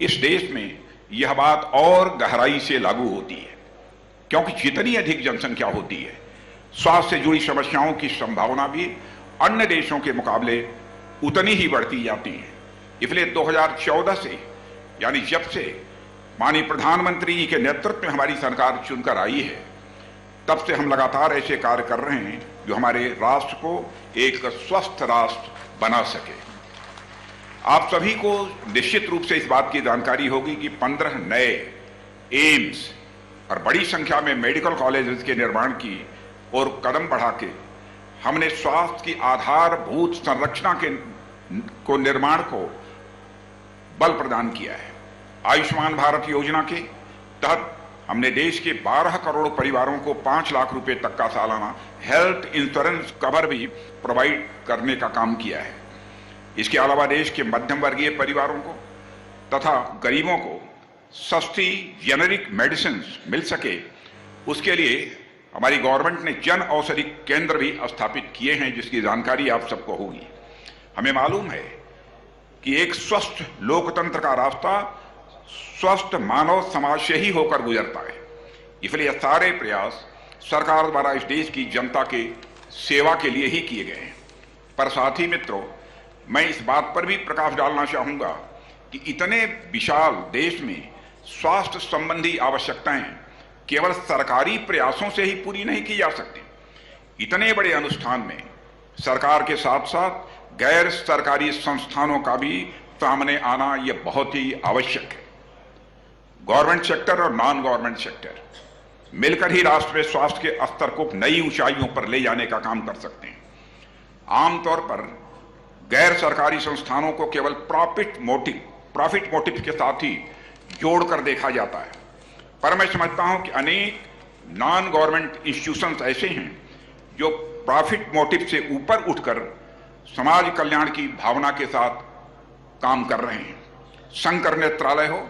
इस देश में यह बात और गहराई से लागू होती है, क्योंकि जितनी अधिक जनसंख्या होती है, स्वास्थ्य से जुड़ी समस्याओं की संभावना भी अन्य देशों के मुकाबले उतनी ही बढ़ती जाती है। इसलिए 2014 से, यानी जब से माननीय प्रधानमंत्री जी के नेतृत्व में हमारी सरकार चुनकर आई है, तब से हम लगातार ऐसे कार्य कर रहे हैं जो हमारे राष्ट्र को एक स्वस्थ राष्ट्र बना सके। आप सभी को निश्चित रूप से इस बात की जानकारी होगी कि 15 नए एम्स और बड़ी संख्या में मेडिकल कॉलेजेस के निर्माण की और कदम बढ़ा के हमने स्वास्थ्य की आधारभूत संरचना को निर्माण को बल प्रदान किया है। आयुष्मान भारत योजना के तहत हमने देश के 12 करोड़ परिवारों को 5 लाख रुपए तक का सालाना हेल्थ इंश्योरेंस कवर भी प्रोवाइड करने का काम किया है। इसके अलावा देश के मध्यम वर्गीय परिवारों को तथा गरीबों को सस्ती जेनेरिक मेडिसिन मिल सके, उसके लिए हमारी गवर्नमेंट ने जन औषधि केंद्र भी स्थापित किए हैं, जिसकी जानकारी आप सबको होगी। हमें मालूम है कि एक स्वस्थ लोकतंत्र का रास्ता स्वस्थ मानव समाज से ही होकर गुजरता है। इसलिए सारे प्रयास सरकार द्वारा इस देश की जनता के सेवा के लिए ही किए गए हैं। पर साथी मित्रों, मैं इस बात पर भी प्रकाश डालना चाहूंगा कि इतने विशाल देश में स्वास्थ्य संबंधी आवश्यकताएं केवल सरकारी प्रयासों से ही पूरी नहीं की जा सकती। इतने बड़े अनुष्ठान में सरकार के साथ साथ गैर सरकारी संस्थानों का भी सामने आना यह बहुत ही आवश्यक है। गवर्नमेंट सेक्टर और नॉन गवर्नमेंट सेक्टर मिलकर ही राष्ट्र में स्वास्थ्य के स्तर को नई ऊंचाइयों पर ले जाने का काम कर सकते हैं। आमतौर पर गैर सरकारी संस्थानों को केवल प्रॉफिट मोटिव के साथ ही जोड़कर देखा जाता है, पर मैं समझता हूं कि अनेक नॉन गवर्नमेंट इंस्टीट्यूशंस ऐसे हैं जो प्रॉफिट मोटिव से ऊपर उठकर समाज कल्याण की भावना के साथ काम कर रहे हैं। शंकर नेत्रालय हो,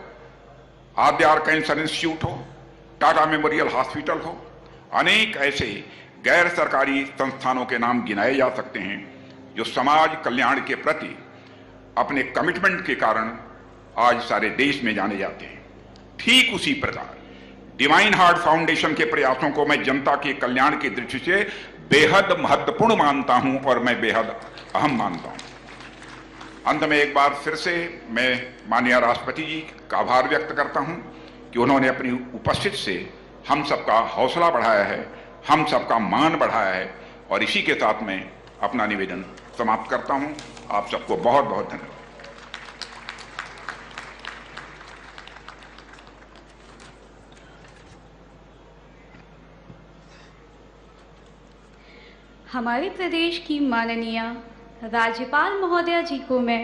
आद्यार कैंसर इंस्टीट्यूट हो, टाटा मेमोरियल हॉस्पिटल हो, अनेक ऐसे गैर सरकारी संस्थानों के नाम गिनाए जा सकते हैं जो समाज कल्याण के प्रति अपने कमिटमेंट के कारण आज सारे देश में जाने जाते हैं। ठीक उसी प्रकार डिवाइन हार्ट फाउंडेशन के प्रयासों को मैं जनता के कल्याण की दृष्टि से बेहद महत्वपूर्ण मानता हूं और मैं बेहद अहम मानता हूं। अंत में एक बार फिर से मैं माननीय राष्ट्रपति जी का आभार व्यक्त करता हूं कि उन्होंने अपनी उपस्थिति से हम सबका हौसला बढ़ाया है, हम सबका मान बढ़ाया है, और इसी के साथ मैं अपना निवेदन समाप्त करता हूं। आप सबको बहुत बहुत धन्यवाद। हमारे प्रदेश की माननीय राज्यपाल महोदया जी को मैं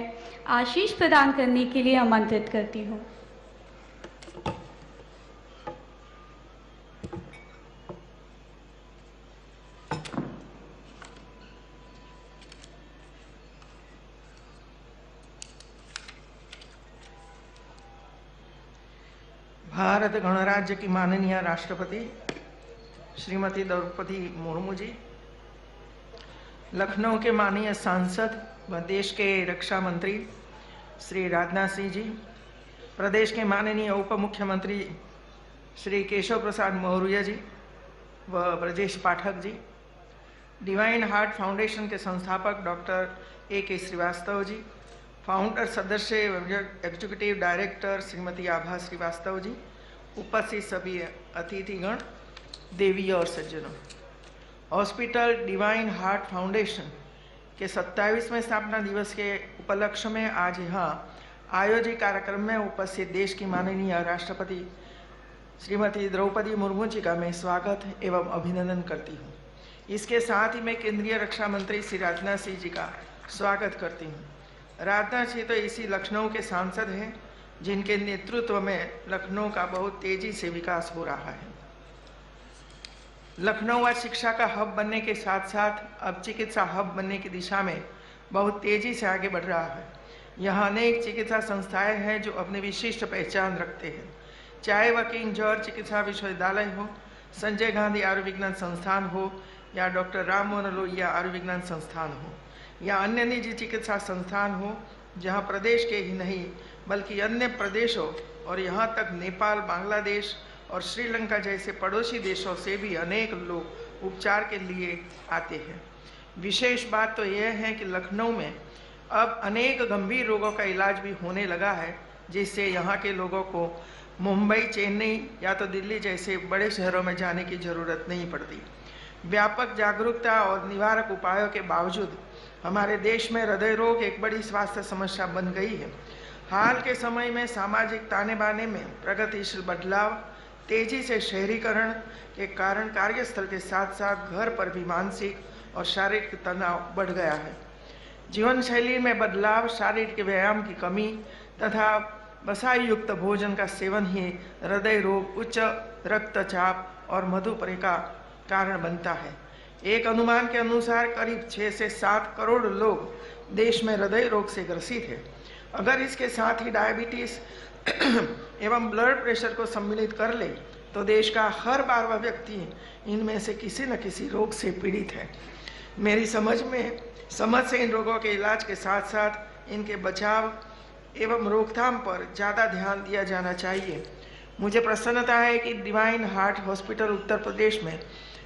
आशीष प्रदान करने के लिए आमंत्रित करती हूँ। भारत गणराज्य की माननीय राष्ट्रपति श्रीमती द्रौपदी मुर्मू जी, लखनऊ के माननीय सांसद व देश के रक्षा मंत्री श्री राजनाथ सिंह जी, प्रदेश के माननीय उप मुख्यमंत्री श्री केशव प्रसाद मौर्य जी व Brajesh Pathak ji, divine Heart foundation के संस्थापक doctor A.K. Srivastava ji, founder सदस्य एग्जीक्यूटिव डायरेक्टर श्रीमती आभा श्रीवास्तव जी, उपस्थित सभी अतिथिगण, देवी और सज्जनों, हॉस्पिटल डिवाइन हार्ट फाउंडेशन के 27वें स्थापना दिवस के उपलक्ष्य में आज यहाँ आयोजित कार्यक्रम में उपस्थित देश की माननीय राष्ट्रपति श्रीमती द्रौपदी मुर्मू जी का मैं स्वागत एवं अभिनंदन करती हूँ। इसके साथ ही मैं केंद्रीय रक्षा मंत्री श्री राजनाथ सिंह जी का स्वागत करती हूँ। राजनाथ सिंह तो इसी लखनऊ के सांसद हैं जिनके नेतृत्व में लखनऊ का बहुत तेजी से विकास हो रहा है। लखनऊ आज शिक्षा का हब बनने के साथ साथ अब चिकित्सा हब बनने की दिशा में बहुत तेजी से आगे बढ़ रहा है। यहाँ अनेक चिकित्सा संस्थाएं हैं जो अपनी विशिष्ट पहचान रखते हैं, चाहे वह किंग जॉर्ज चिकित्सा विश्वविद्यालय हो, संजय गांधी आयुर्विज्ञान संस्थान हो या डॉक्टर राम मनोहर लोहिया आयुर्विज्ञान संस्थान हो या अन्य निजी चिकित्सा संस्थान हो, जहाँ प्रदेश के ही नहीं बल्कि अन्य प्रदेशों और यहाँ तक नेपाल, बांग्लादेश और श्रीलंका जैसे पड़ोसी देशों से भी अनेक लोग उपचार के लिए आते हैं। विशेष बात तो यह है कि लखनऊ में अब अनेक गंभीर रोगों का इलाज भी होने लगा है, जिससे यहाँ के लोगों को मुंबई, चेन्नई या तो दिल्ली जैसे बड़े शहरों में जाने की ज़रूरत नहीं पड़ती। व्यापक जागरूकता और निवारक उपायों के बावजूद हमारे देश में हृदय रोग एक बड़ी स्वास्थ्य समस्या बन गई है। हाल के समय में सामाजिक ताने बाने में प्रगतिशील बदलाव, तेजी से शहरीकरण के कारण कार्यस्थल के साथ साथ घर पर भी मानसिक और शारीरिक तनाव बढ़ गया है। जीवन शैली में बदलाव, शारीरिक व्यायाम की कमी तथा वसा युक्त भोजन का सेवन ही हृदय रोग, उच्च रक्तचाप और मधुमेह का कारण बनता है। एक अनुमान के अनुसार करीब 6 से 7 करोड़ लोग देश में हृदय रोग से ग्रसित हैं। अगर इसके साथ ही डायबिटीज एवं ब्लड प्रेशर को सम्मिलित कर ले तो देश का हर 12वां व्यक्ति इनमें से किसी न किसी रोग से पीड़ित है। मेरी समझ से इन रोगों के इलाज के साथ साथ इनके बचाव एवं रोकथाम पर ज़्यादा ध्यान दिया जाना चाहिए। मुझे प्रसन्नता है कि divine Heart hospital Uttar Pradesh में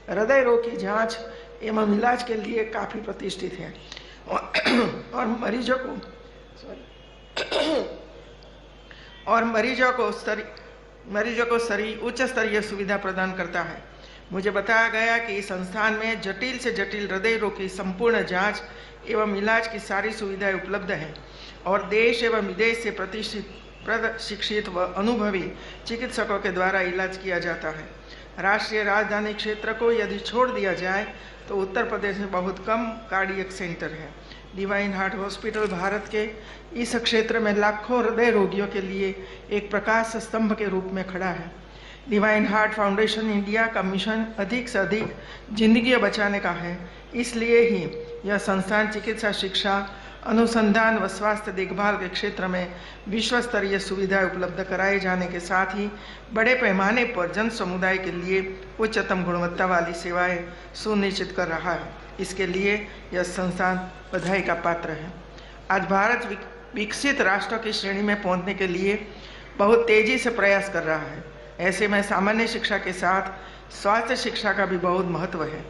हृदय रोग की जांच एवं इलाज के लिए काफ़ी प्रतिष्ठित है और मरीजों को उच्च स्तरीय सुविधा प्रदान करता है। मुझे बताया गया कि इस संस्थान में जटिल से जटिल हृदय रोग की संपूर्ण जांच एवं इलाज की सारी सुविधाएं उपलब्ध हैं और देश एवं विदेश से प्रशिक्षित व अनुभवी चिकित्सकों के द्वारा इलाज किया जाता है। राष्ट्रीय राजधानी क्षेत्र को यदि छोड़ दिया जाए तो उत्तर प्रदेश में बहुत कम कार्डियक सेंटर है। डिवाइन हार्ट हॉस्पिटल भारत के इस क्षेत्र में लाखों हृदय रोगियों के लिए एक प्रकाश स्तंभ के रूप में खड़ा है। डिवाइन हार्ट फाउंडेशन इंडिया का मिशन अधिक से अधिक जिंदगियां बचाने का है। इसलिए ही यह संस्थान चिकित्सा शिक्षा, अनुसंधान व स्वास्थ्य देखभाल के क्षेत्र में विश्व स्तरीय सुविधाएं उपलब्ध कराए जाने के साथ ही बड़े पैमाने पर जन समुदाय के लिए उच्चतम गुणवत्ता वाली सेवाएं सुनिश्चित कर रहा है। इसके लिए यह संस्थान बधाई का पात्र है। आज भारत विकसित राष्ट्रों की श्रेणी में पहुंचने के लिए बहुत तेजी से प्रयास कर रहा है। ऐसे में सामान्य शिक्षा के साथ स्वास्थ्य शिक्षा का भी बहुत महत्व है।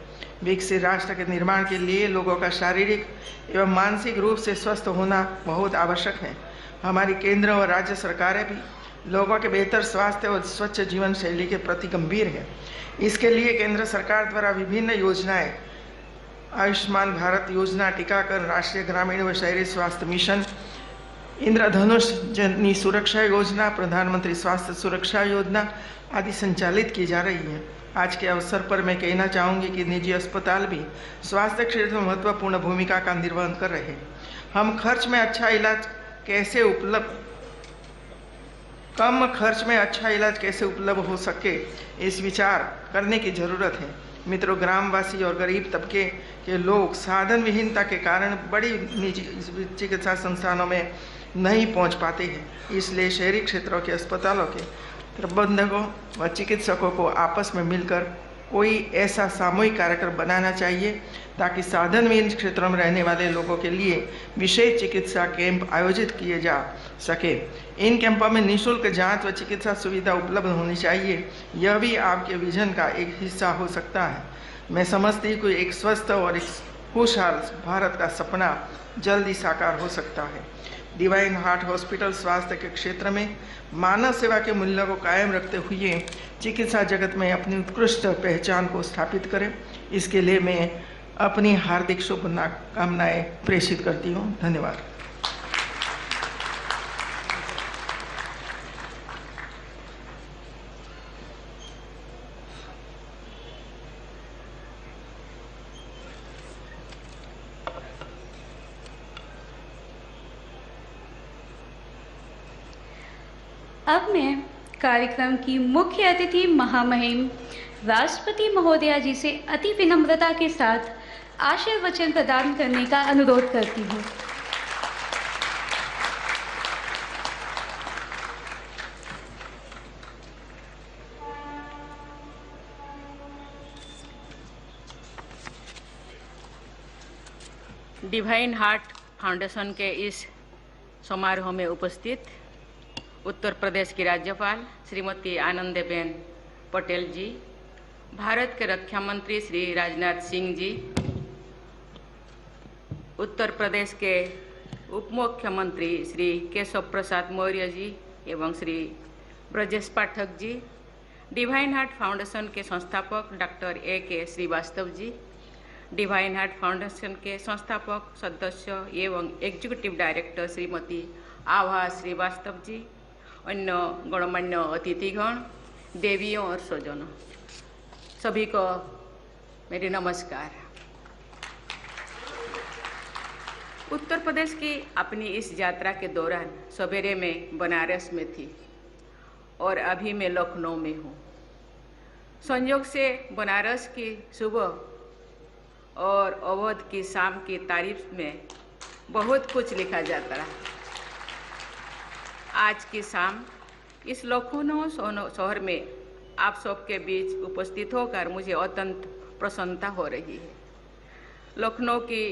विकसित राष्ट्र के निर्माण के लिए लोगों का शारीरिक एवं मानसिक रूप से स्वस्थ होना बहुत आवश्यक है। हमारी केंद्र और राज्य सरकारें भी लोगों के बेहतर स्वास्थ्य और स्वच्छ जीवन शैली के प्रति गंभीर है। इसके लिए केंद्र सरकार द्वारा विभिन्न योजनाएं, आयुष्मान भारत योजना, टीकाकरण, राष्ट्रीय ग्रामीण व शहरी स्वास्थ्य मिशन, इंद्रधनुष जननी सुरक्षा योजना, प्रधानमंत्री स्वास्थ्य सुरक्षा योजना आदि संचालित की जा रही है। आज के अवसर पर मैं कहना चाहूँगी कि निजी अस्पताल भी स्वास्थ्य क्षेत्र में महत्वपूर्ण भूमिका का निर्वहन कर रहे हैं। हम कम खर्च में अच्छा इलाज कैसे उपलब्ध हो सके, इस विचार करने की ज़रूरत है। मित्रों, ग्रामवासी और गरीब तबके के लोग साधन विहीनता के कारण बड़ी निजी चिकित्सा संस्थानों में नहीं पहुंच पाते हैं। इसलिए शहरी क्षेत्रों के अस्पतालों के प्रबंधकों व चिकित्सकों को आपस में मिलकर कोई ऐसा सामूहिक कार्यक्रम बनाना चाहिए ताकि साधन विहीन क्षेत्रों में रहने वाले लोगों के लिए विशेष चिकित्सा कैंप आयोजित किए जा सके। इन कैंपों में निःशुल्क जांच व चिकित्सा सुविधा उपलब्ध होनी चाहिए। यह भी आपके विजन का एक हिस्सा हो सकता है। मैं समझती हूँ कि एक स्वस्थ और एक खुशहाल भारत का सपना जल्दी साकार हो सकता है। डिवाइन हार्ट हॉस्पिटल स्वास्थ्य के क्षेत्र में मानव सेवा के मूल्यों को कायम रखते हुए चिकित्सा जगत में अपनी उत्कृष्ट पहचान को स्थापित करें। इसके लिए मैं अपनी हार्दिक शुभकामनाएं प्रेषित करती हूँ। धन्यवाद। अब मैं कार्यक्रम की मुख्य अतिथि महामहिम राष्ट्रपति महोदया जी से अति विनम्रता के साथ आशीर्वचन प्रदान करने का अनुरोध करती हूँ। डिवाइन हार्ट फाउंडेशन के इस समारोह में उपस्थित उत्तर प्रदेश की राज्यपाल श्रीमती आनंदीबेन पटेल जी, भारत के रक्षा मंत्री श्री राजनाथ सिंह जी, उत्तर प्रदेश के उप मुख्यमंत्री श्री केशव प्रसाद मौर्य जी एवं Shri Brajesh Pathak ji, divine Heart foundation के संस्थापक doctor A.K. Srivastava ji, divine Heart foundation के संस्थापक सदस्य एवं एग्जीक्यूटिव डायरेक्टर श्रीमती आभा श्रीवास्तव जी, अन्य गणमान्य अतिथिगण, देवियों और स्वजनों, सभी को मेरी नमस्कार। उत्तर प्रदेश की अपनी इस यात्रा के दौरान सवेरे में बनारस में थी और अभी मैं लखनऊ में हूँ। संयोग से बनारस की सुबह और अवध की शाम की तारीफ में बहुत कुछ लिखा जाता रहा। आज की शाम इस लखनऊ शहर में आप सबके बीच उपस्थित होकर मुझे अत्यंत प्रसन्नता हो रही है। लखनऊ की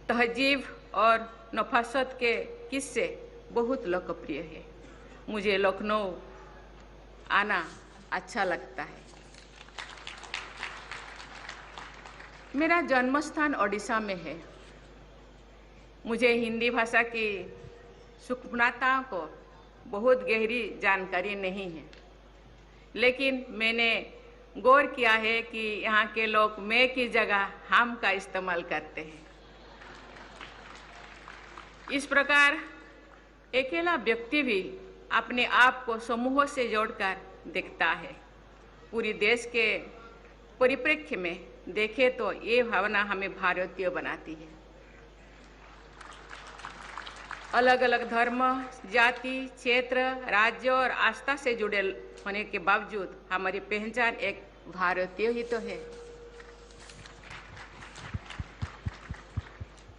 तहजीब और नफासत के किस्से बहुत लोकप्रिय है। मुझे लखनऊ आना अच्छा लगता है। मेरा जन्म स्थान ओडिशा में है। मुझे हिंदी भाषा की सूक्ष्मताओं को बहुत गहरी जानकारी नहीं है, लेकिन मैंने गौर किया है कि यहाँ के लोग मैं की जगह हम का इस्तेमाल करते हैं। इस प्रकार अकेला व्यक्ति भी अपने आप को समूहों से जोड़कर देखता है। पूरी देश के परिप्रेक्ष्य में देखें तो ये भावना हमें भारतीय बनाती है। अलग अलग धर्म, जाति, क्षेत्र, राज्य और आस्था से जुड़े होने के बावजूद हमारी पहचान एक भारतीय ही तो है।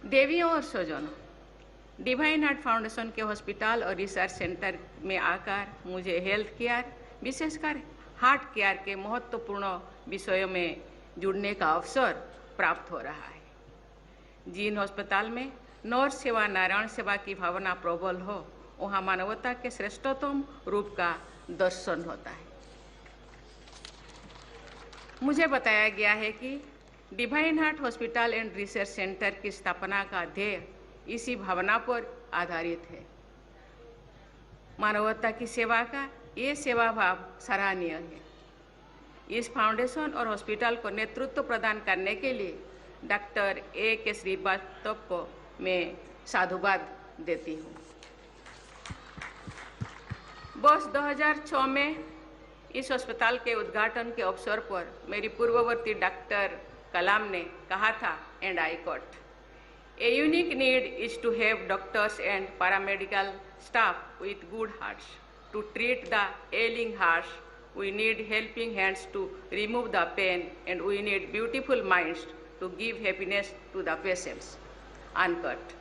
देवियों और स्वजनों, डिवाइन हार्ट फाउंडेशन के हॉस्पिटल और रिसर्च सेंटर में आकर मुझे हेल्थ केयर, विशेषकर हार्ट केयर के महत्वपूर्ण विषयों में जुड़ने का अवसर प्राप्त हो रहा है। जिन अस्पताल में नर सेवा, नारायण सेवा की भावना प्रबल हो, वहाँ मानवता के श्रेष्ठतम रूप का दर्शन होता है। मुझे बताया गया है कि divine Heart hospital and research centre की स्थापना का ध्येय इसी भावना पर आधारित है। मानवता की सेवा का ये सेवा भाव सराहनीय है। इस फाउंडेशन और हॉस्पिटल को नेतृत्व प्रदान करने के लिए डॉक्टर A.K. श्रीवास्तव को मैं साधुवाद देती हूँ। वर्ष 2006 में इस अस्पताल के उद्घाटन के अवसर पर मेरी पूर्ववर्ती डॉक्टर कलाम ने कहा था, and I quote, a unique need is to have doctors and paramedical staff with good hearts to treat the ailing hearts. We need helping hands to remove the pain, and we need beautiful minds to give happiness to the patients. Unquote.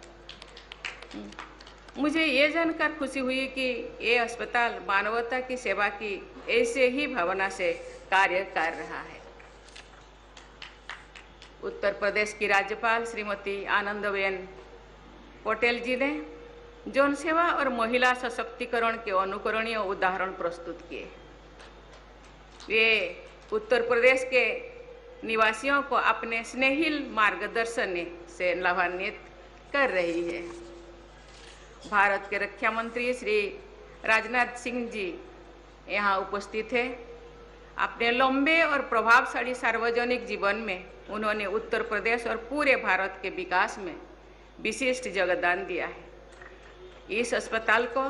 मुझे ये जानकर खुशी हुई कि ये अस्पताल मानवता की सेवा की ऐसे ही भावना से कार्य कर रहा है। उत्तर प्रदेश की राज्यपाल श्रीमती आनंदीबेन पटेल जी ने जन सेवा और महिला सशक्तिकरण के अनुकरणीय उदाहरण प्रस्तुत किए। वे उत्तर प्रदेश के निवासियों को अपने स्नेहिल मार्गदर्शन से लाभान्वित कर रही है। भारत के रक्षा मंत्री श्री राजनाथ सिंह जी यहाँ उपस्थित हैं। अपने लंबे और प्रभावशाली सार्वजनिक जीवन में उन्होंने उत्तर प्रदेश और पूरे भारत के विकास में विशिष्ट योगदान दिया है। इस अस्पताल को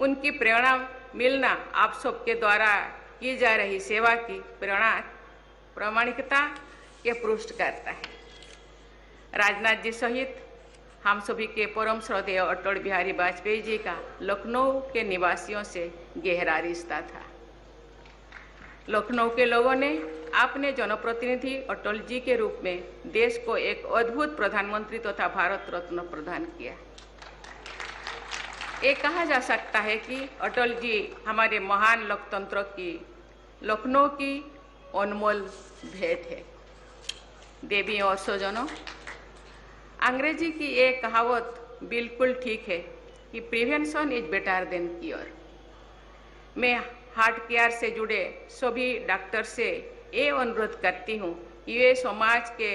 उनकी प्रेरणा मिलना आप सबके द्वारा की जा रही सेवा की प्रामाणिकता के पुष्ट करता है। राजनाथ जी सहित हम सभी के परम श्रद्धेय अटल बिहारी वाजपेयी जी का लखनऊ के निवासियों से गहरा रिश्ता था। लखनऊ के लोगों ने अपने जनप्रतिनिधि अटल जी के रूप में देश को एक अद्भुत प्रधानमंत्री तथा भारत रत्न प्रदान किया। ये कहा जा सकता है कि अटल जी हमारे महान लोकतंत्र की लखनऊ की अनमोल भेंट है। देवी और स्वजनों, अंग्रेजी की एक कहावत बिल्कुल ठीक है कि prevention is better than cure. मैं हार्ट केयर से जुड़े सभी डॉक्टर से ये अनुरोध करती हूँ कि वे समाज के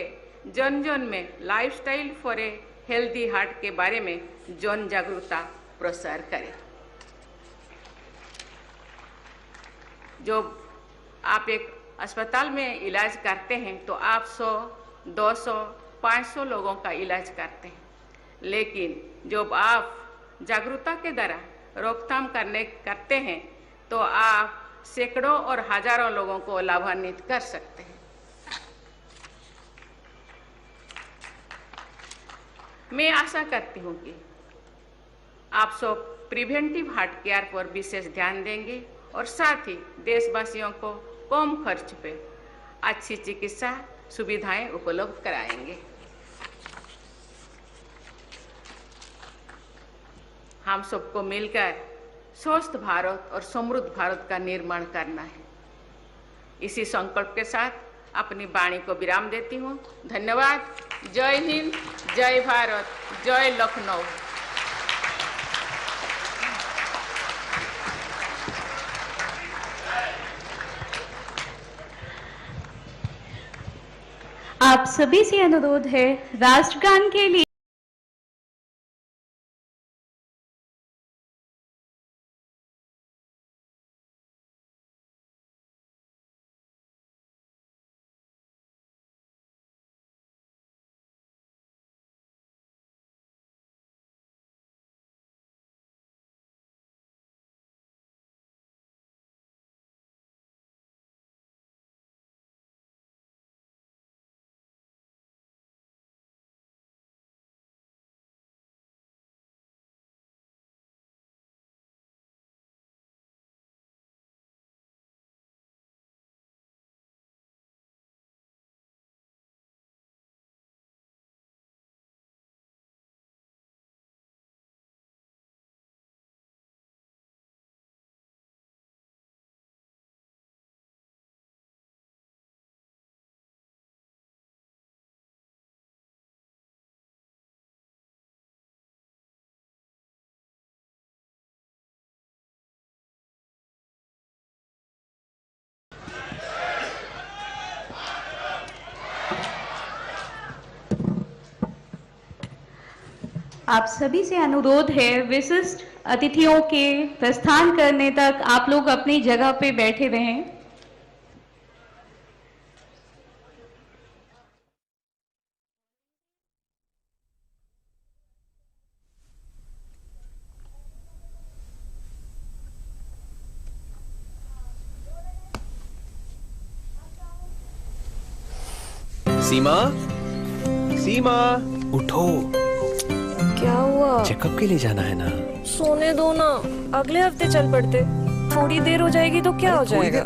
जन जन में lifestyle for a healthy heart के बारे में जन जागरूकता प्रसार करें। जो आप एक अस्पताल में इलाज करते हैं तो आप 100, 200, 500 लोगों का इलाज करते हैं, लेकिन जब आप जागरूकता के द्वारा रोकथाम करते हैं तो आप सैकड़ों और हजारों लोगों को लाभान्वित कर सकते हैं। मैं आशा करती हूँ कि आप सब प्रिवेंटिव हार्ट केयर पर विशेष ध्यान देंगे और साथ ही देशवासियों को कम खर्च पे अच्छी चिकित्सा सुविधाएं उपलब्ध कराएंगे। हम सबको मिलकर स्वस्थ भारत और समृद्ध भारत का निर्माण करना है। इसी संकल्प के साथ अपनी वाणी को विराम देती हूँ। धन्यवाद। जय हिंद, जय भारत, जय लखनऊ। आप सभी से अनुरोध है, राष्ट्रगान के लिए आप सभी से अनुरोध है, विशिष्ट अतिथियों के प्रस्थान करने तक आप लोग अपनी जगह पे बैठे रहें। सीमा, सीमा, उठो। क्या हुआ? चेकअप के लिए जाना है ना। सोने दो ना, अगले हफ्ते चल पड़ते। थोड़ी देर हो जाएगी तो क्या हो जाएगा?